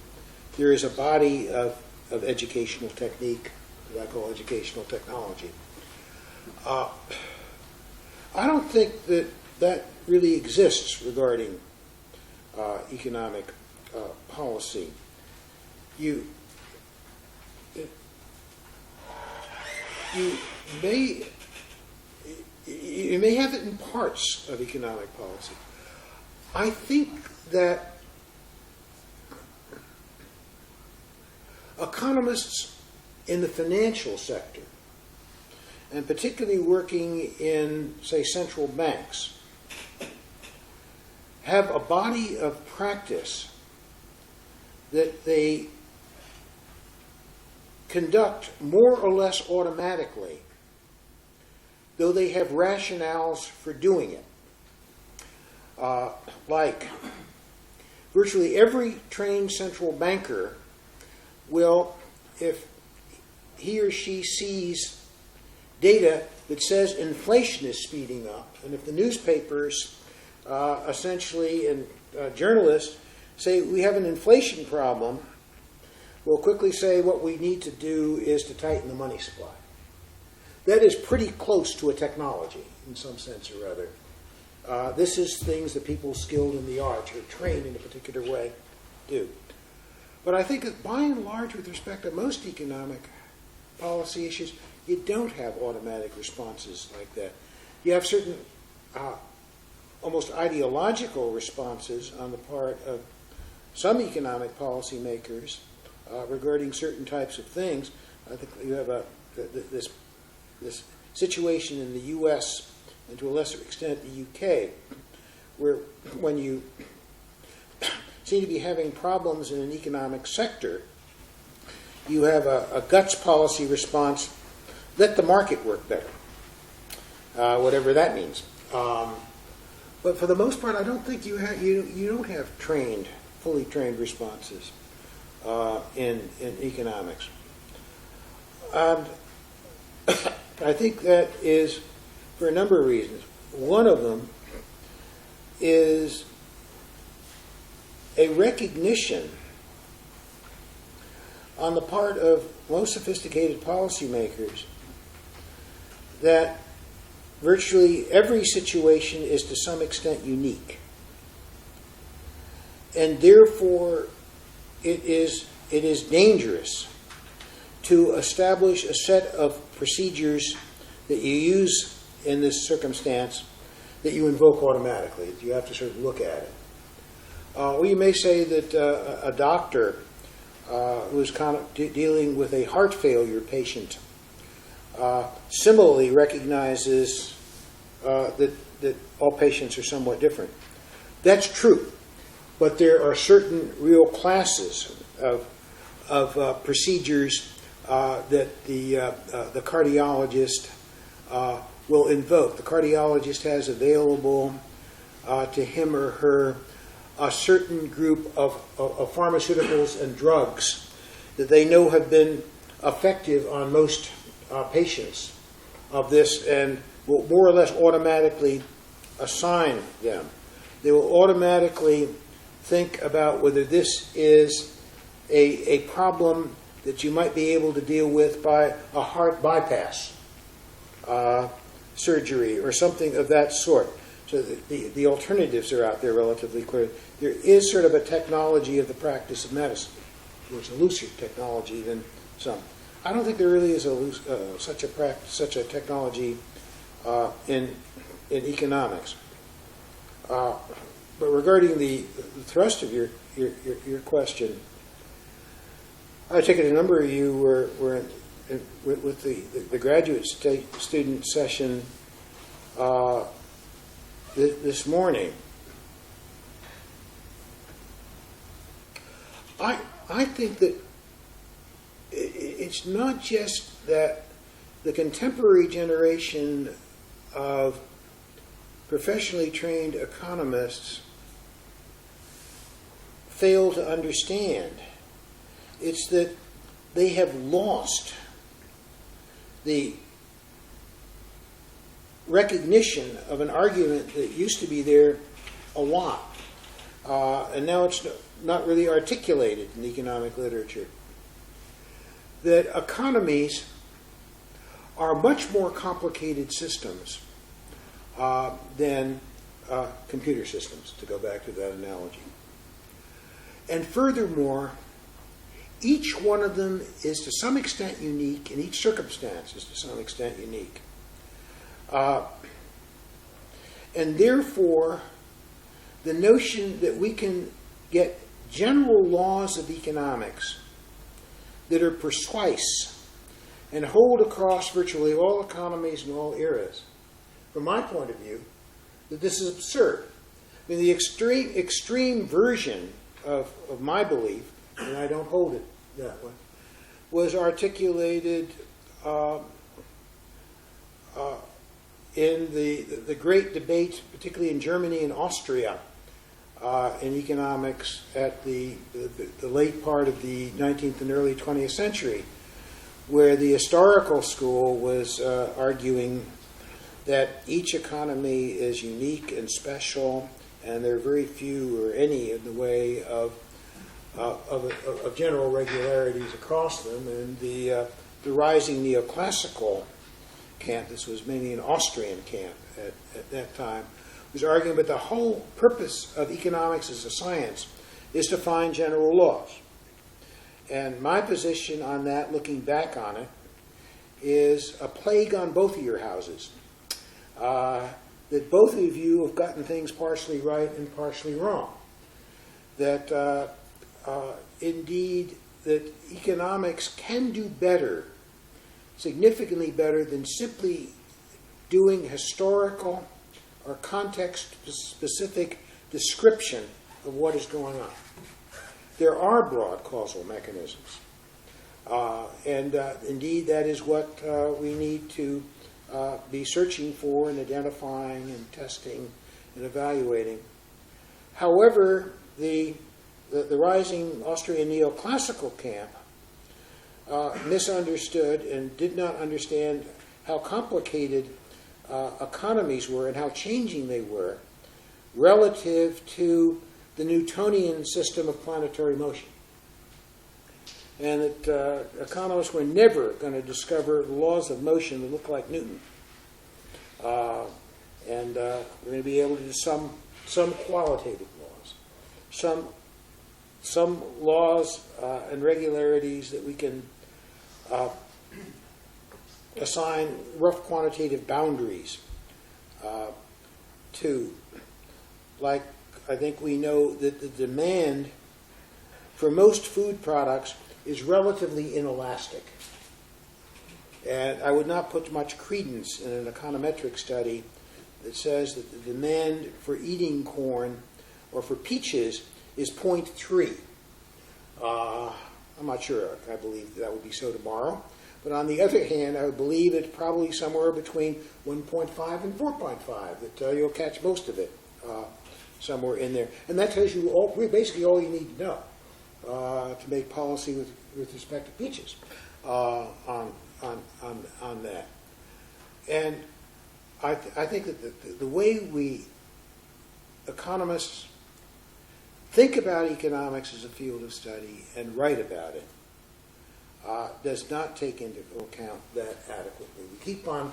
there is a body of educational technique that I call educational technology. I don't think that really exists regarding economic policy. You may you may have it in parts of economic policy. I think that economists in the financial sector, and particularly working in, say, central banks, have a body of practice that they conduct more or less automatically, though they have rationales for doing it. Like virtually every trained central banker will, if he or she sees data that says inflation is speeding up, and if the newspapers essentially and journalists say we have an inflation problem, will quickly say what we need to do is to tighten the money supply. That is pretty close to a technology in some sense or other. This is things that people skilled in the arts or trained in a particular way do. But I think that by and large, with respect to most economic policy issues, you don't have automatic responses like that. You have certain almost ideological responses on the part of some economic policymakers regarding certain types of things. I think you have this situation in the U.S. and to a lesser extent the U.K., where when you seem to be having problems in an economic sector, you have a guts policy response: let the market work better, whatever that means. But for the most part, I don't think you don't have fully trained responses in economics. I think that is for a number of reasons. One of them is a recognition on the part of most sophisticated policymakers that virtually every situation is to some extent unique. And therefore, it is dangerous to establish a set of procedures that you use in this circumstance that you invoke automatically. You have to sort of look at it. Or you may say that a doctor who is dealing with a heart failure patient similarly recognizes that all patients are somewhat different. That's true, but there are certain real classes of procedures that the cardiologist will invoke. The cardiologist has available to him or her a certain group of pharmaceuticals and drugs that they know have been effective on most patients of this, and will more or less automatically assign them. They will automatically think about whether this is a problem that you might be able to deal with by a heart bypass surgery or something of that sort. So the alternatives are out there relatively clear. There is sort of a technology of the practice of medicine. It's a looser technology than some. I don't think there really is such a technology in economics. But regarding the thrust of your question, I take it a number of you were with the graduate student session this morning. I think that it's not just that the contemporary generation of professionally trained economists fail to understand. It's that they have lost the recognition of an argument that used to be there a lot, and now it's not really articulated in economic literature, that economies are much more complicated systems than computer systems, to go back to that analogy. And furthermore, each one of them is to some extent unique, and each circumstance is to some extent unique. And therefore, the notion that we can get general laws of economics that are precise and hold across virtually all economies and all eras, from my point of view, that this is absurd. I mean, the extreme version of my belief, and I don't hold it that way, was articulated in the great debate, particularly in Germany and Austria, in economics at the late part of the 19th and early 20th century, where the historical school was arguing that each economy is unique and special, and there are very few or any in the way of general regularities across them. And the rising neoclassical camp, this was mainly an Austrian camp at that time, was arguing that the whole purpose of economics as a science is to find general laws. And my position on that, looking back on it, is a plague on both of your houses. That both of you have gotten things partially right and partially wrong. That indeed, that economics can do better, significantly better, than simply doing historical or context-specific description of what is going on. There are broad causal mechanisms. And indeed, that is what we need to be searching for and identifying and testing and evaluating. However, the rising Austrian neoclassical camp misunderstood and did not understand how complicated economies were and how changing they were relative to the Newtonian system of planetary motion. And that economists were never going to discover laws of motion that look like Newton. And we're going to be able to do some qualitative laws, some laws and regularities that we can assign rough quantitative boundaries to. Like, I think we know that the demand for most food products is relatively inelastic. And I would not put much credence in an econometric study that says that the demand for eating corn or for peaches is 0.3. I'm not sure. I believe that would be so tomorrow. But on the other hand, I would believe it's probably somewhere between 1.5 and 4.5 that you'll catch most of it somewhere in there. And that tells you basically all you need to know to make policy with respect to peaches on that. And I think that the way we economists think about economics as a field of study and write about it does not take into account that adequately. We keep on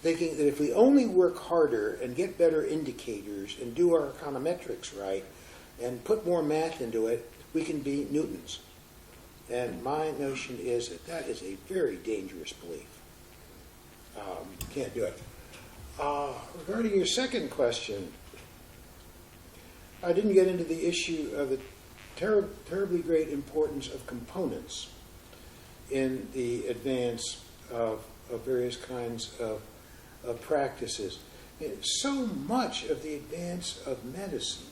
thinking that if we only work harder and get better indicators and do our econometrics right and put more math into it, we can be Newtons. And my notion is that is a very dangerous belief. Can't do it. Regarding your second question, I didn't get into the issue of the terribly great importance of components in the advance of various kinds of practices. And so much of the advance of medicine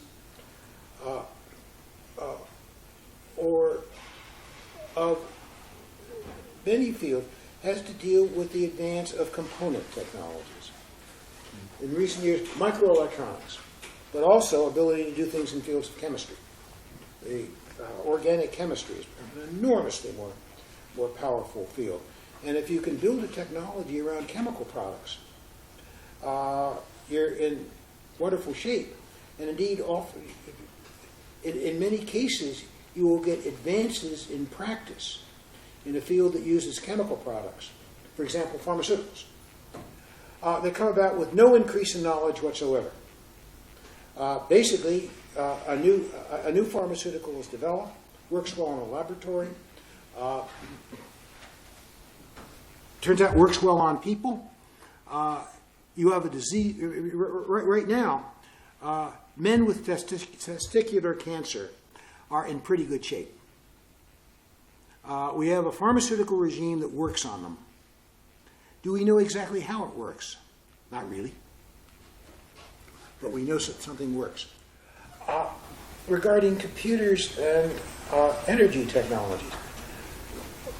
or of many fields has to deal with the advance of component technologies. In recent years, microelectronics, but also ability to do things in fields of chemistry. The organic chemistry is an enormously more powerful field. And if you can build a technology around chemical products, you're in wonderful shape. And indeed, often, in many cases, you will get advances in practice in a field that uses chemical products. For example, pharmaceuticals. They come about with no increase in knowledge whatsoever. Basically, a new pharmaceutical is developed, works well in a laboratory, turns out works well on people, you have a disease, right now, men with testicular cancer are in pretty good shape. We have a pharmaceutical regime that works on them. Do we know exactly how it works? Not really. But we know something works. Regarding computers and energy technologies,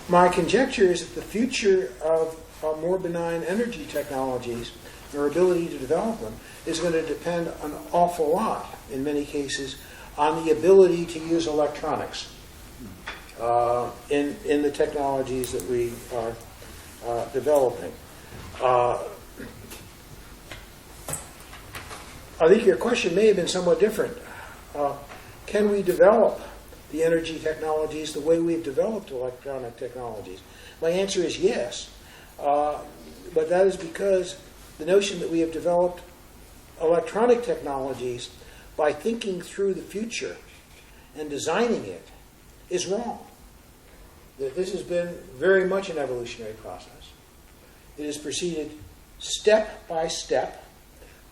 my conjecture is that the future of more benign energy technologies, our ability to develop them, is going to depend an awful lot, in many cases, on the ability to use electronics in the technologies that we are developing. I think your question may have been somewhat different. Can we develop the energy technologies the way we've developed electronic technologies? My answer is yes, but that is because the notion that we have developed electronic technologies by thinking through the future and designing it is wrong. That this has been very much an evolutionary process. It has proceeded step by step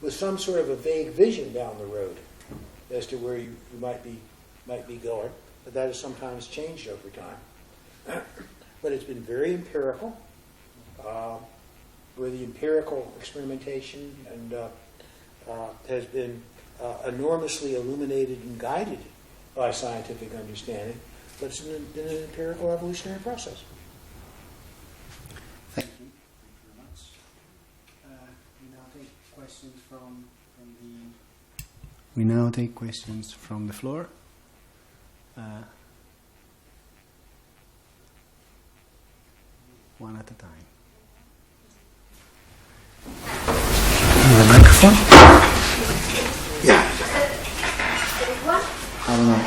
with some sort of a vague vision down the road as to where you might be going, but that has sometimes changed over time. But it's been very empirical, where the empirical experimentation and has been enormously illuminated and guided by scientific understanding, but it's been an empirical evolutionary process. Thank you. Thank you very much. We now take questions from the. We now take questions from the floor. One at a time. The microphone? Yeah. I don't know.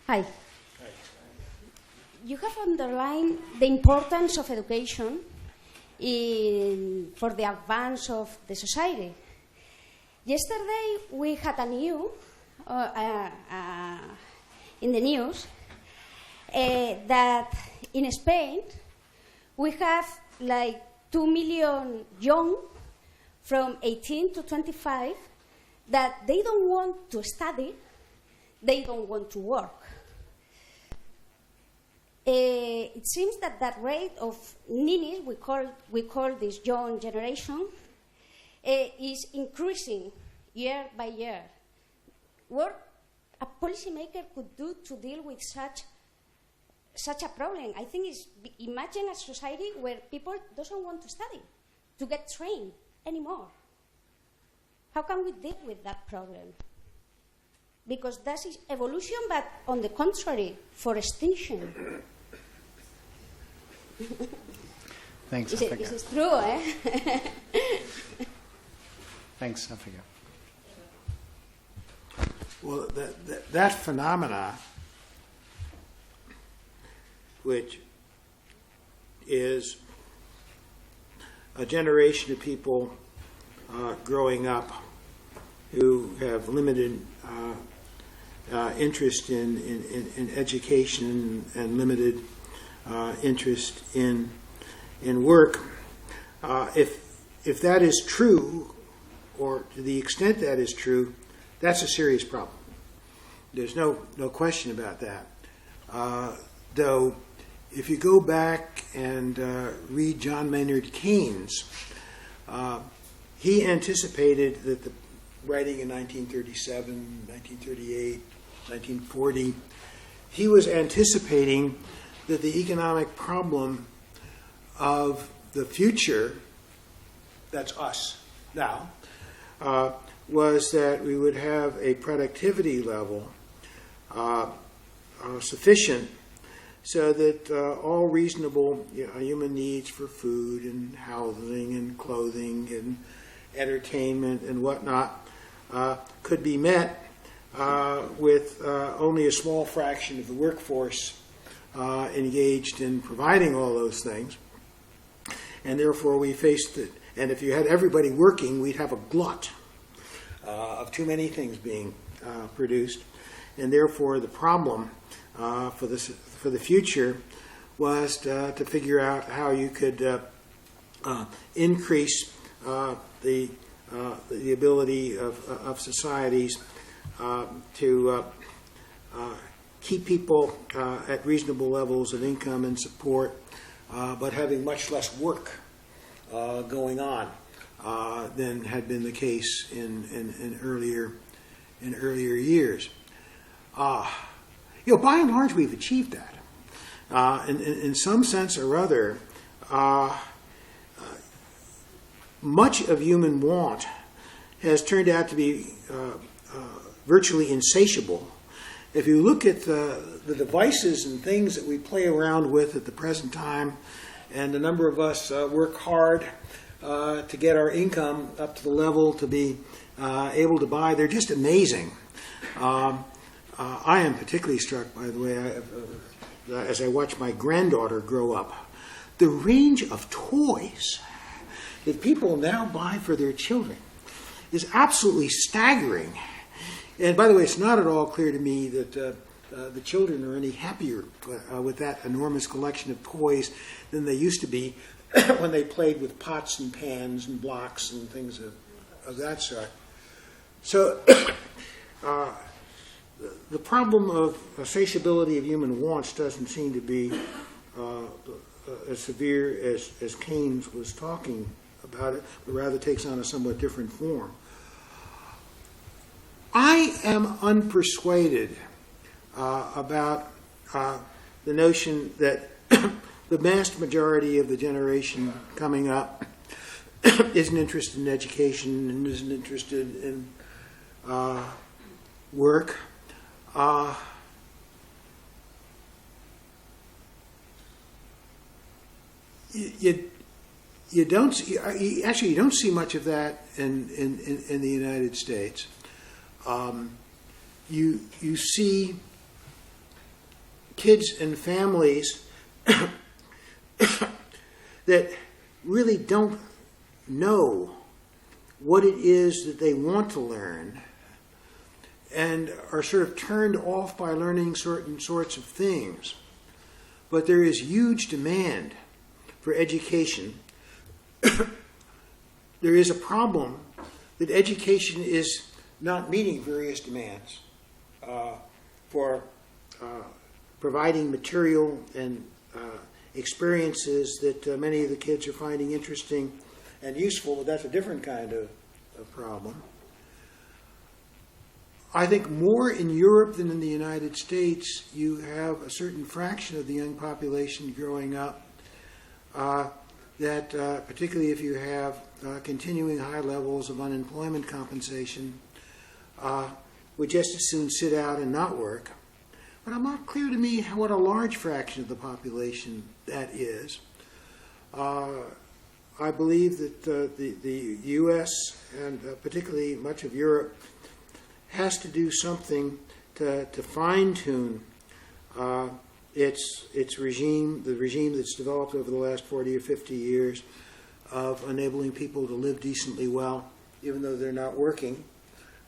Hi. You have underlined the importance of education for the advance of the society. Yesterday we had a news in the news that in Spain we have like 2 million young from 18 to 25 that they don't want to study, they don't want to work. It seems that that rate of ninis, we call this young generation, is increasing year by year. What a policymaker could do to deal with such a problem, I think, is imagine a society where people doesn't want to study, to get trained anymore. How can we deal with that problem? Because that is evolution, but on the contrary, for extinction. Thanks, Is Africa. it true, eh? Thanks, Africa. Well, that phenomena, which is a generation of people growing up who have limited interest in education and limited interest in work. If that is true, or to the extent that is true, that's a serious problem. There's no question about that. Though, if you go back and read John Maynard Keynes, he anticipated that the writing in 1937, 1938, 1940, he was anticipating that the economic problem of the future, that's us now, was that we would have a productivity level sufficient so that all reasonable human needs for food and housing and clothing and entertainment and whatnot could be met with only a small fraction of the workforce engaged in providing all those things. And therefore we faced it. And if you had everybody working, we'd have a glut of too many things being produced. And therefore the problem for the future was to figure out how you could increase the ability of societies to keep people at reasonable levels of income and support, but having much less work going on than had been the case in earlier years. By and large, we've achieved that. In some sense or other, much of human want has turned out to be virtually insatiable. If you look at the devices and things that we play around with at the present time, and the number of us work hard to get our income up to the level to be able to buy, they're just amazing. I am particularly struck, by the way, as I watch my granddaughter grow up, the range of toys that people now buy for their children is absolutely staggering. And by the way, it's not at all clear to me that the children are any happier with that enormous collection of toys than they used to be when they played with pots and pans and blocks and things of that sort. So the problem of satiability of human wants doesn't seem to be as severe as Keynes was talking about it, but rather takes on a somewhat different form. I am unpersuaded about the notion that the vast majority of the generation coming up isn't interested in education and isn't interested in work. You don't see much of that in the United States. You see kids and families that really don't know what it is that they want to learn and are sort of turned off by learning certain sorts of things. But there is huge demand for education. There is a problem that education is not meeting various demands for providing material and experiences that many of the kids are finding interesting and useful, but that's a different kind of problem. I think more in Europe than in the United States, you have a certain fraction of the young population growing up that, particularly if you have continuing high levels of unemployment compensation, would just as soon sit out and not work. But it's not clear to me what a large fraction of the population that is. I believe that the U.S. and particularly much of Europe has to do something to fine-tune its regime, the regime that's developed over the last 40 or 50 years of enabling people to live decently well, even though they're not working,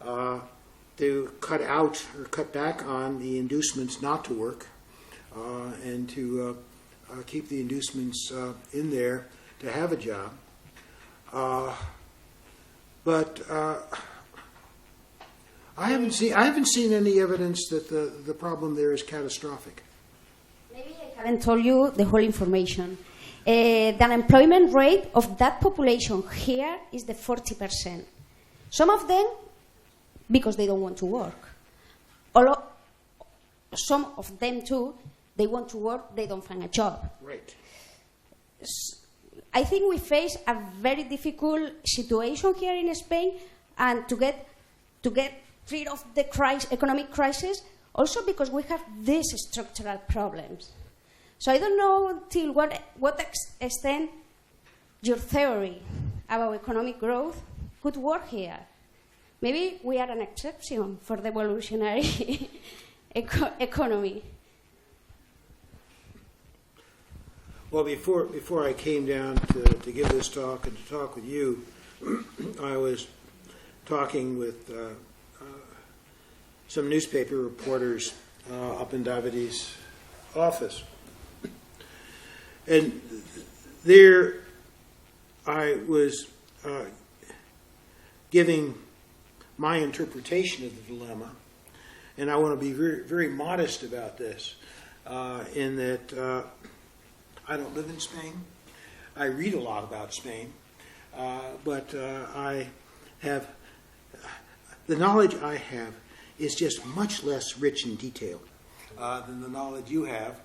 to cut out or cut back on the inducements not to work, and to keep the inducements in there to have a job. But I haven't seen any evidence that the problem there is catastrophic. Maybe I haven't told you the whole information. The unemployment rate of that population here is the 40%. Some of them because they don't want to work. Some of them too, they want to work, they don't find a job. Right. I think we face a very difficult situation here in Spain, and to get rid of the economic crisis, also because we have these structural problems. So I don't know till what extent your theory about economic growth could work here. Maybe we are an exception for the evolutionary economy. Well, before I came down to give this talk and to talk with you, I was talking with some newspaper reporters up in Davide's office. And there I was giving my interpretation of the dilemma, and I want to be very, very modest about this, in that I don't live in Spain. I read a lot about Spain, but I have, the knowledge I have is just much less rich and detailed than the knowledge you have.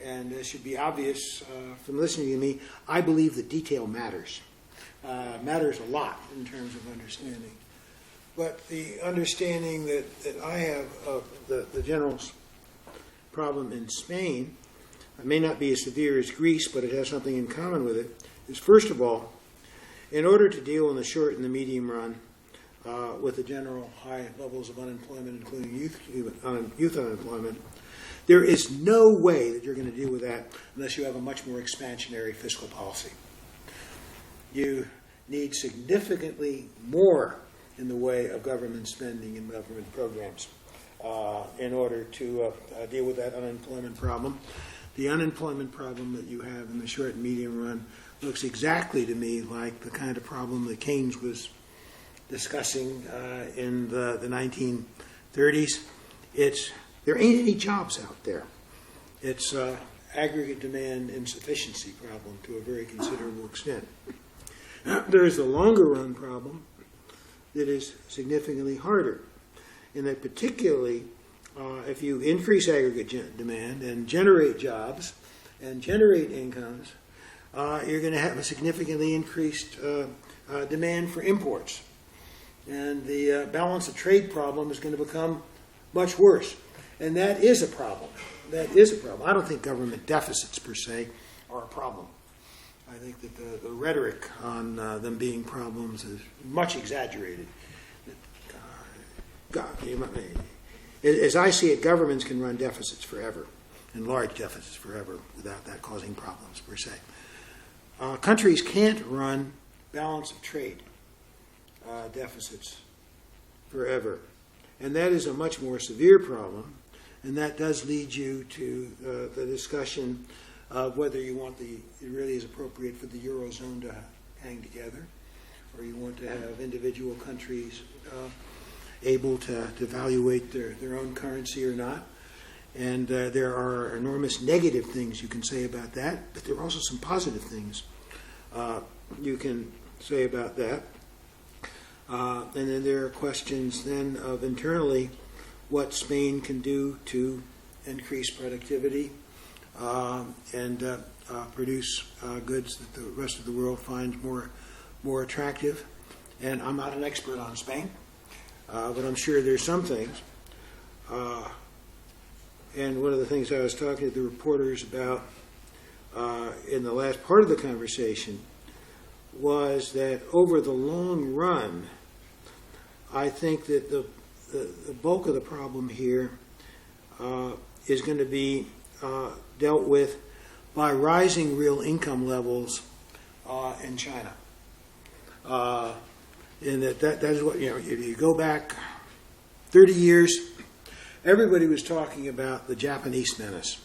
And it should be obvious from listening to me, I believe that detail matters. Matters a lot in terms of understanding. But the understanding that I have of the general problem in Spain, it may not be as severe as Greece, but it has something in common with it, is first of all, in order to deal in the short and the medium run with the general high levels of unemployment, including youth unemployment, there is no way that you're going to deal with that unless you have a much more expansionary fiscal policy. You need significantly more in the way of government spending and government programs in order to deal with that unemployment problem. The unemployment problem that you have in the short and medium run looks exactly to me like the kind of problem that Keynes was discussing in the 1930s. There ain't any jobs out there. It's aggregate demand insufficiency problem to a very considerable extent. There's a longer run problem that is significantly harder, in that particularly if you increase aggregate demand and generate jobs and generate incomes, you're going to have a significantly increased demand for imports. And the balance of trade problem is going to become much worse. And that is a problem. That is a problem. I don't think government deficits per se are a problem. I think that the rhetoric on them being problems is much exaggerated. As I see it, governments can run deficits forever, and large deficits forever, without that causing problems per se. Countries can't run balance of trade deficits forever. And that is a much more severe problem. And that does lead you to the discussion of whether you want it really is appropriate for the Eurozone to hang together, or you want to have individual countries able to evaluate their own currency or not. And there are enormous negative things you can say about that, but there are also some positive things you can say about that. And then there are questions then of internally what Spain can do to increase productivity and produce goods that the rest of the world finds more attractive. And I'm not an expert on Spain, but I'm sure there's some things. And one of the things I was talking to the reporters about in the last part of the conversation was that over the long run, I think that the bulk of the problem here is going to be dealt with by rising real income levels in China. And that is what, if you go back 30 years, everybody was talking about the Japanese menace,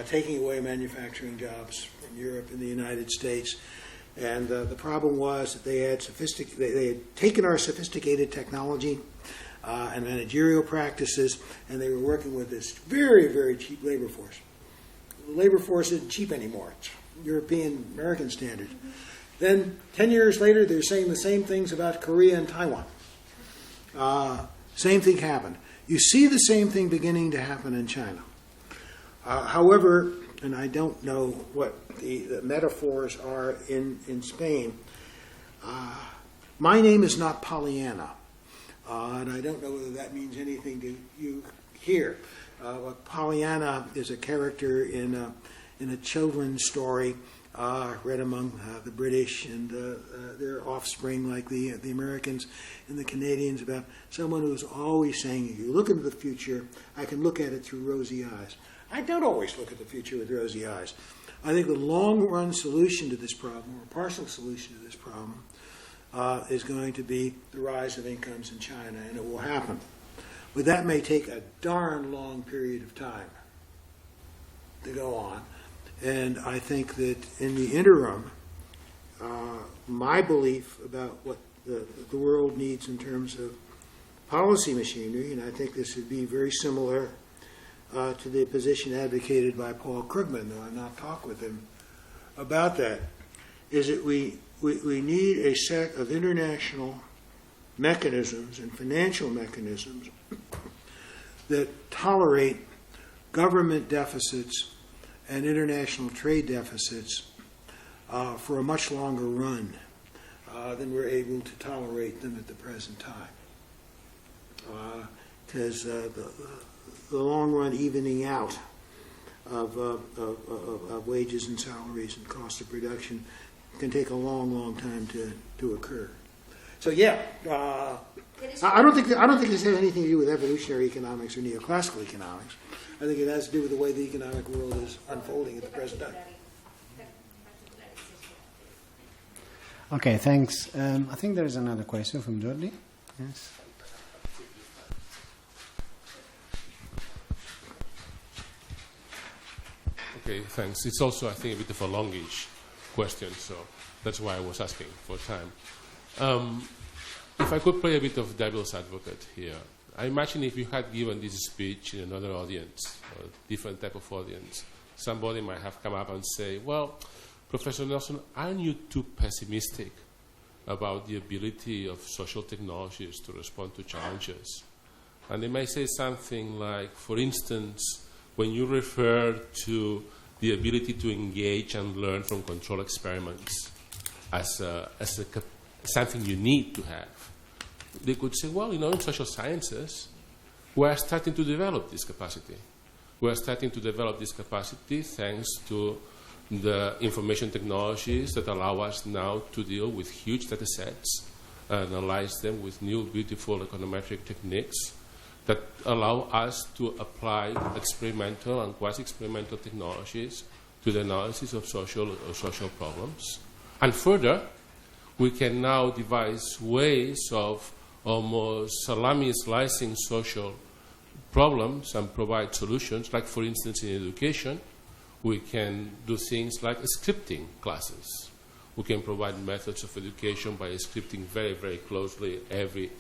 taking away manufacturing jobs from Europe and the United States. And the problem was that they had taken our sophisticated technology and managerial practices, and they were working with this very, very cheap labor force. The labor force isn't cheap anymore. It's European, American standards. Then 10 years later, they're saying the same things about Korea and Taiwan. Same thing happened. You see the same thing beginning to happen in China. However, and I don't know what the metaphors are in Spain, my name is not Pollyanna. And I don't know whether that means anything to you here. Pollyanna is a character in a children's story read among the British and their offspring, like the Americans and the Canadians, about someone who's always saying, if you look into the future, I can look at it through rosy eyes. I don't always look at the future with rosy eyes. I think the long-run solution to this problem, or partial solution to this problem, is going to be the rise of incomes in China, and it will happen. But that may take a darn long period of time to go on. And I think that in the interim, my belief about what the world needs in terms of policy machinery, and I think this would be very similar to the position advocated by Paul Krugman, though I've not talked with him about that, is that we need a set of international mechanisms and financial mechanisms that tolerate government deficits and international trade deficits for a much longer run than we're able to tolerate them at the present time. Because the long run evening out of wages and salaries and cost of production can take a long, long time to occur. So yeah, I don't think this has anything to do with evolutionary economics or neoclassical economics. I think it has to do with the way the economic world is unfolding at the present time. Okay, thanks. I think there is another question from Jordi. Yes. Okay, thanks. It's also, I think, a bit of a longish question, so that's why I was asking for time. If I could play a bit of devil's advocate here, I imagine if you had given this speech in another audience, or a different type of audience, somebody might have come up and say, well, Professor Nelson, aren't you too pessimistic about the ability of social technologies to respond to challenges? And they may say something like, for instance, when you refer to the ability to engage and learn from control experiments as something you need to have, they could say, well, in social sciences, we're starting to develop this capacity. We're starting to develop this capacity thanks to the information technologies that allow us now to deal with huge data sets, analyze them with new, beautiful econometric techniques that allow us to apply experimental and quasi-experimental technologies to the analysis of social problems. And further, we can now devise ways of almost salami slicing social problems and provide solutions, like, for instance, in education, we can do things like scripting classes. We can provide methods of education by scripting very, very closely every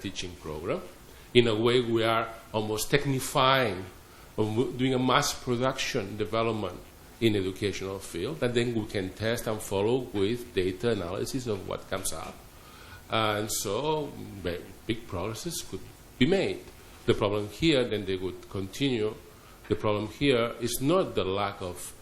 teaching program. In a way, we are almost technifying, doing a mass production development in educational field that then we can test and follow with data analysis of what comes up. And so big progresses could be made. The problem here, then they would continue. The problem here is not the lack of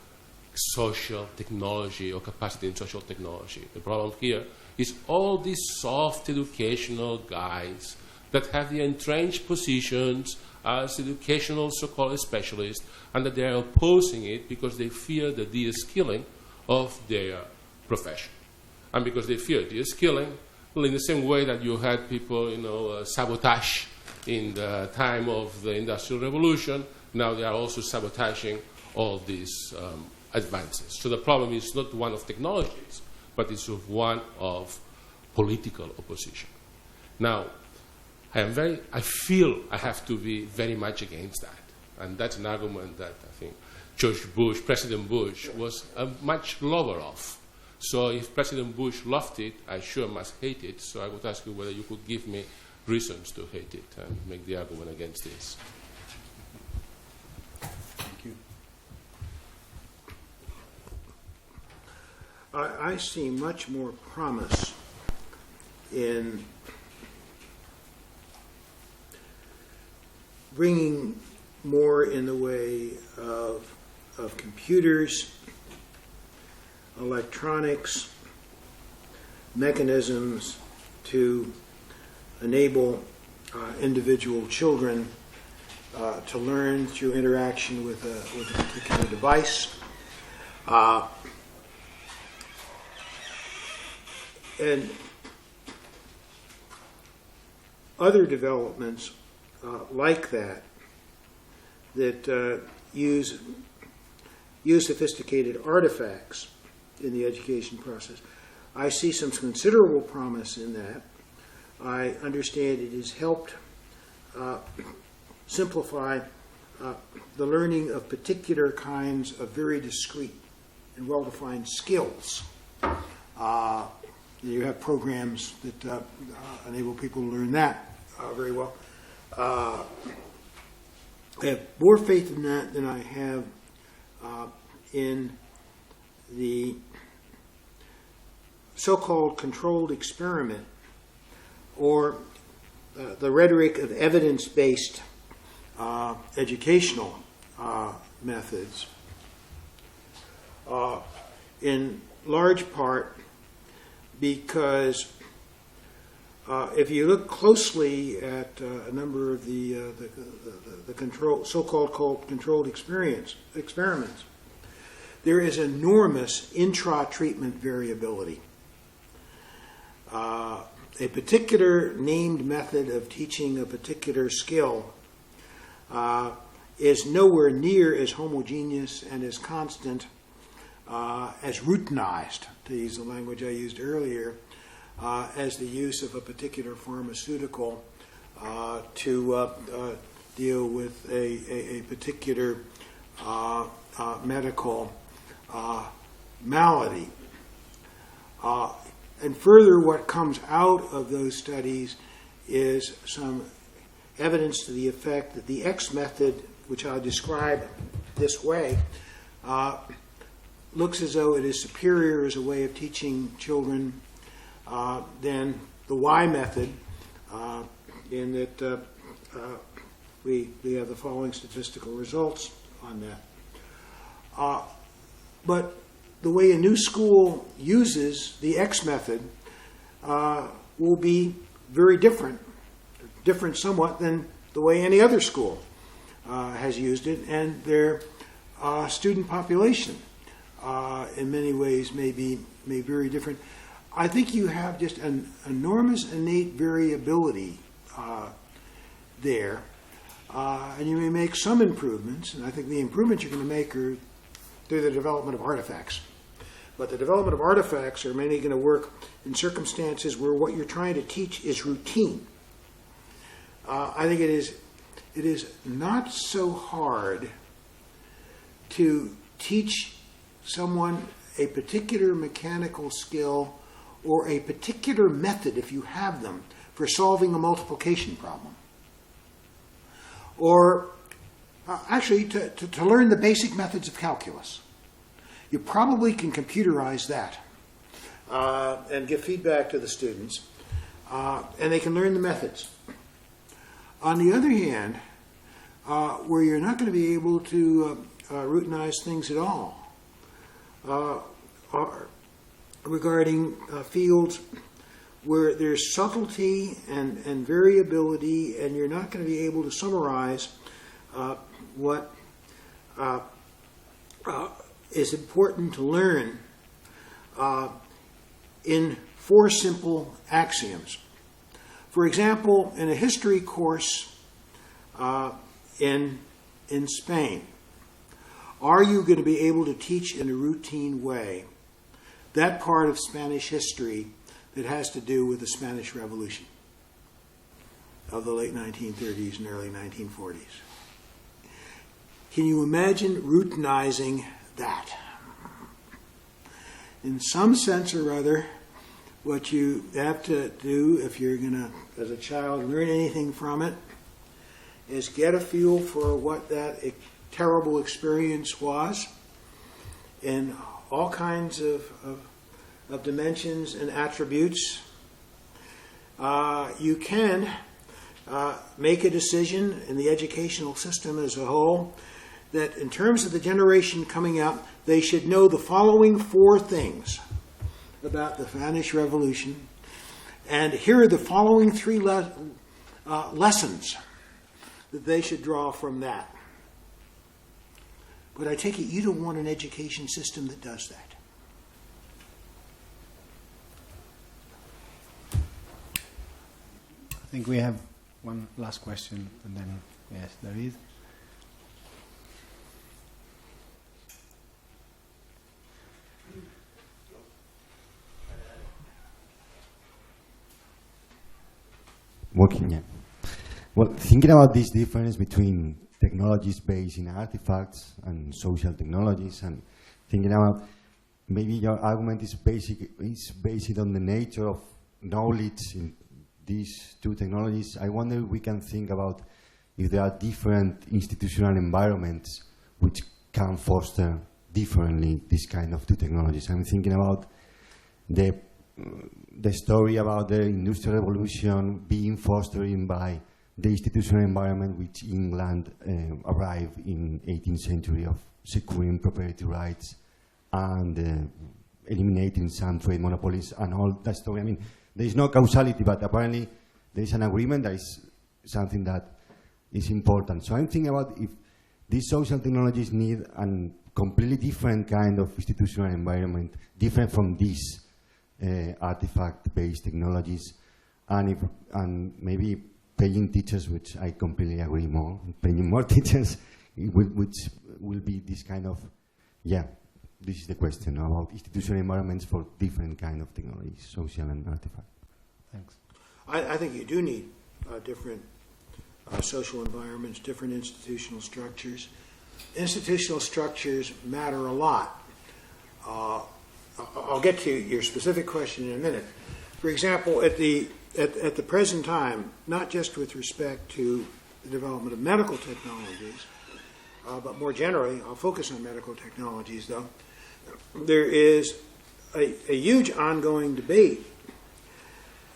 social technology or capacity in social technology. The problem here is all these soft educational guys that have the entrenched positions as educational so-called specialists, and that they are opposing it because they fear the de-skilling of their profession. And because they fear de-skilling, well, in the same way that you had people, sabotage in the time of the Industrial Revolution, now they are also sabotaging all these advances. So the problem is not one of technologies, but it's one of political opposition. Now, I feel I have to be very much against that. And that's an argument that I think President Bush, was much lover of. So if President Bush loved it, I sure must hate it. So I would ask you whether you could give me reasons to hate it and make the argument against this. Thank you. I see much more promise in bringing more in the way of computers, electronics, mechanisms to enable individual children to learn through interaction with a particular device. And other developments like that use sophisticated artifacts in the education process. I see some considerable promise in that. I understand it has helped simplify the learning of particular kinds of very discrete and well-defined skills. You have programs that enable people to learn that very well. I have more faith in that than I have in the so-called controlled experiment, or the rhetoric of evidence-based educational methods, in large part because if you look closely at a number of the so-called controlled experiments, there is enormous intra-treatment variability. A particular named method of teaching a particular skill is nowhere near as homogeneous and as constant as routinized, to use the language I used earlier, as the use of a particular pharmaceutical to deal with a particular medical malady. And further, what comes out of those studies is some evidence to the effect that the X method, which I'll describe this way, looks as though it is superior as a way of teaching children than the Y method, in that we have the following statistical results on that. But the way a new school uses the X method will be very different somewhat than the way any other school has used it, and their student population in many ways may be very different. I think you have just an enormous innate variability there, and you may make some improvements, and I think the improvements you're going to make are through the development of artifacts. But the development of artifacts are mainly going to work in circumstances where what you're trying to teach is routine. I think it is not so hard to teach someone a particular mechanical skill or a particular method, if you have them, for solving a multiplication problem. Or actually to learn the basic methods of calculus. You probably can computerize that and give feedback to the students, and they can learn the methods. On the other hand, where you're not going to be able to routinize things at all, regarding fields where there's subtlety and variability, and you're not going to be able to summarize what is important to learn in 4 simple axioms. For example, in a history course in Spain, are you going to be able to teach in a routine way that part of Spanish history that has to do with the Spanish Revolution of the late 1930s and early 1940s? Can you imagine routinizing that? In some sense or other, what you have to do if you're going to, as a child, learn anything from it, is get a feel for what that terrible experience was in all kinds of dimensions and attributes. You can make a decision in the educational system as a whole that in terms of the generation coming up, they should know the following 4 things about the Spanish Revolution, and here are the following 3 lessons that they should draw from that. But I take it you don't want an education system that does that. I think we have one last question, and then, yes, David. Working, yeah. Well, thinking about this difference between technologies based in artifacts and social technologies, and thinking about maybe your argument is based on the nature of knowledge in these two technologies. I wonder if we can think about if there are different institutional environments which can foster differently this kind of two technologies. I'm thinking about the story about the Industrial Revolution being fostered by the institutional environment which England arrived in 18th century of securing property rights and eliminating some trade monopolies and all that story. I mean, there is no causality, but apparently there is an agreement that is something that is important. So I'm thinking about if these social technologies need a completely different kind of institutional environment, different from these artifact-based technologies, and maybe paying teachers, which I completely agree more, paying more teachers, which will be this kind of, this is the question about institutional environments for different kind of technologies, social and artifact. Thanks. I think you do need different social environments, different institutional structures. Institutional structures matter a lot. I'll get to your specific question in a minute. For example, at the present time, not just with respect to the development of medical technologies, but more generally, I'll focus on medical technologies though, there is a huge ongoing debate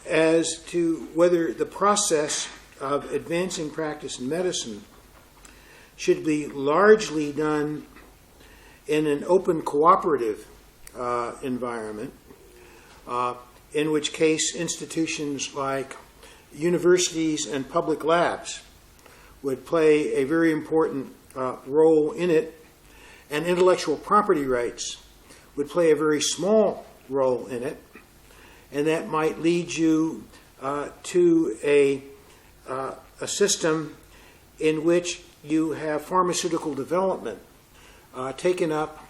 as to whether the process of advancing practice in medicine should be largely done in an open cooperative environment, in which case institutions like universities and public labs would play a very important role in it, and intellectual property rights would play a very small role in it, and that might lead you to a system in which you have pharmaceutical development taken up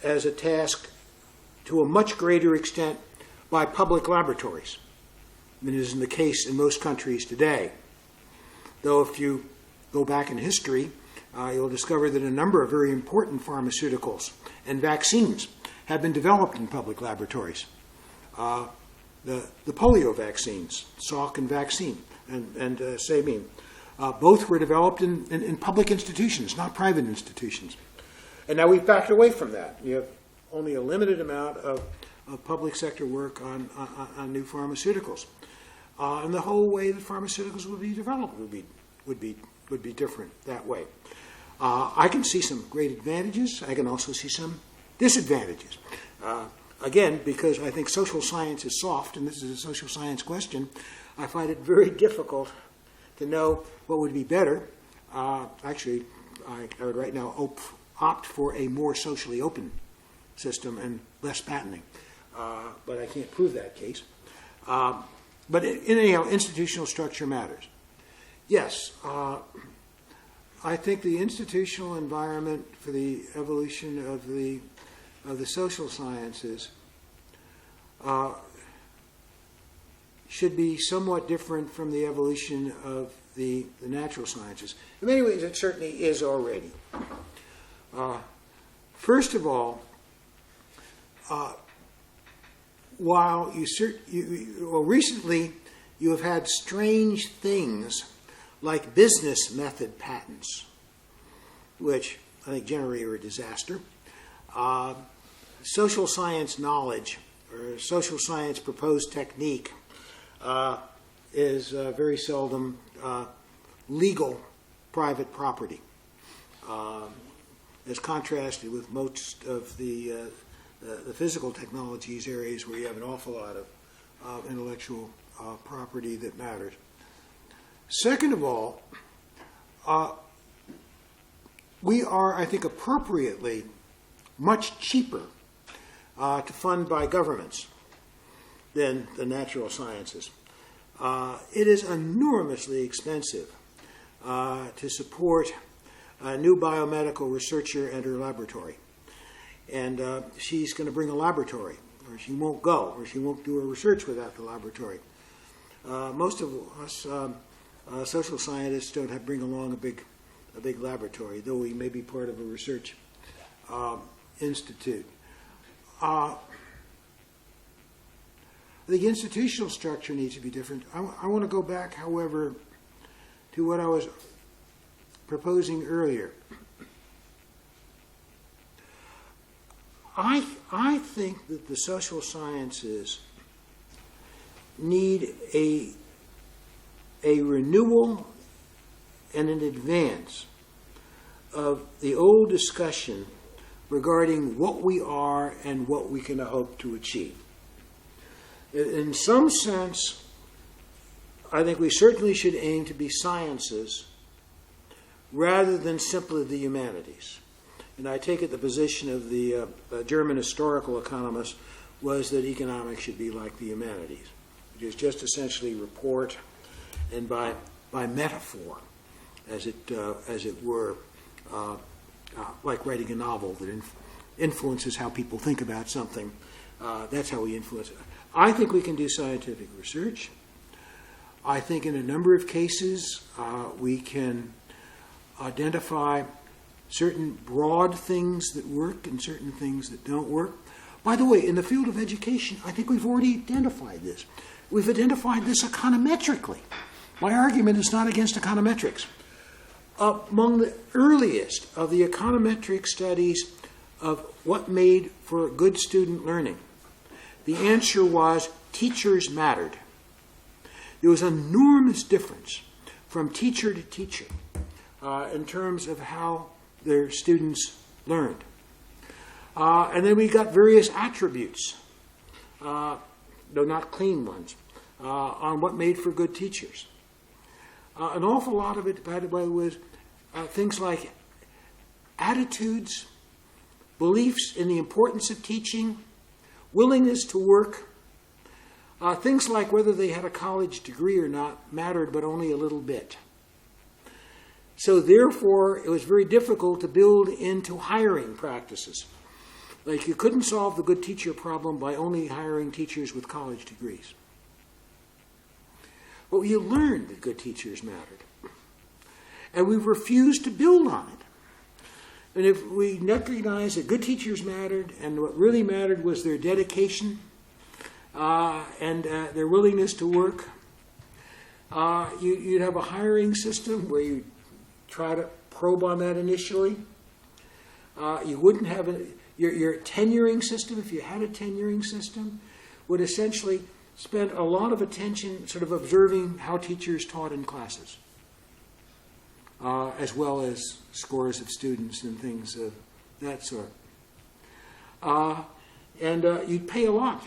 as a task to a much greater extent by public laboratories than is the case in most countries today. Though if you go back in history, you'll discover that a number of very important pharmaceuticals and vaccines have been developed in public laboratories. The polio vaccines, Salk and vaccine, and Sabine, both were developed in public institutions, not private institutions. And now we've backed away from that. You have only a limited amount of public sector work on new pharmaceuticals. And the whole way that pharmaceuticals would be developed would be different that way. I can see some great advantages. I can also see some disadvantages. Again, because I think social science is soft, and this is a social science question, I find it very difficult to know what would be better. Actually, I would right now opt for a more socially open system and less patenting. But I can't prove that case. But anyhow, institutional structure matters. Yes, I think the institutional environment for the evolution of the social sciences should be somewhat different from the evolution of the natural sciences. In many ways, it certainly is already. First of all, while recently you have had strange things like business method patents, which I think generally are a disaster. Social science knowledge or social science proposed technique is very seldom legal private property, as contrasted with most of the physical technologies areas where you have an awful lot of intellectual property that matters. Second of all, we are, I think, appropriately much cheaper to fund by governments than the natural sciences. It is enormously expensive to support a new biomedical researcher and her laboratory. And she's going to bring a laboratory, or she won't go, or she won't do her research without the laboratory. Most of us social scientists don't bring along a big laboratory, though we may be part of a research institute. The institutional structure needs to be different. I want to go back, however, to what I was proposing earlier. I think that the social sciences need a renewal and an advance of the old discussion regarding what we are and what we can hope to achieve. In some sense, I think we certainly should aim to be sciences rather than simply the humanities. And I take it the position of the German historical economist was that economics should be like the humanities, which is just essentially report and by metaphor, as it were, like writing a novel that influences how people think about something. That's how we influence it. I think we can do scientific research. I think in a number of cases we can identify certain broad things that work and certain things that don't work. By the way, in the field of education, I think we've already identified this. We've identified this econometrically. My argument is not against econometrics. Among the earliest of the econometric studies of what made for good student learning, the answer was teachers mattered. There was an enormous difference from teacher to teacher in terms of how their students learned. And then we got various attributes, though not clean ones, on what made for good teachers. An awful lot of it, by the way, was things like attitudes, beliefs in the importance of teaching, willingness to work. Things like whether they had a college degree or not mattered, but only a little bit. So therefore, it was very difficult to build into hiring practices. Like you couldn't solve the good teacher problem by only hiring teachers with college degrees. But you learned that good teachers mattered. And we refused to build on it. And if we recognized that good teachers mattered, and what really mattered was their dedication and their willingness to work, you'd have a hiring system where you try to probe on that initially. You wouldn't have your tenuring system, if you had a tenuring system, would essentially spend a lot of attention sort of observing how teachers taught in classes, as well as scores of students and things of that sort. And you'd pay a lot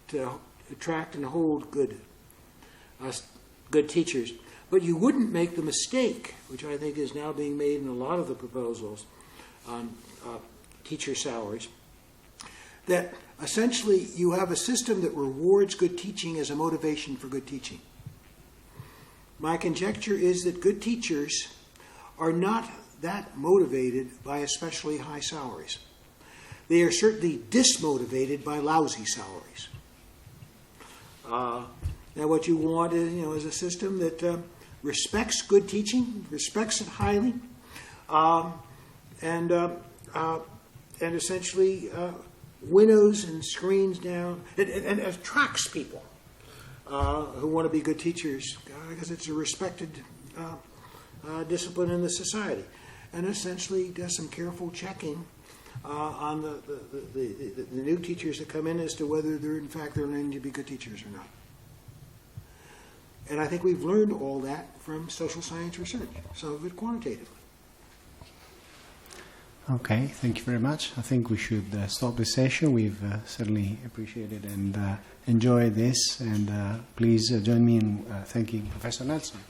to attract and hold good teachers. But you wouldn't make the mistake, which I think is now being made in a lot of the proposals on teacher salaries, that essentially you have a system that rewards good teaching as a motivation for good teaching. My conjecture is that good teachers are not that motivated by especially high salaries. They are certainly dismotivated by lousy salaries. Now what you want is a system that respects good teaching, respects it highly, and essentially winnows and screens down and attracts people who want to be good teachers because it's a respected discipline in the society, and essentially does some careful checking on the new teachers that come in as to whether they're learning to be good teachers or not. And I think we've learned all that from social science research, some of it quantitatively. Okay, thank you very much. I think we should stop this session. We've certainly appreciated and enjoyed this. And please join me in thanking Professor Nelson.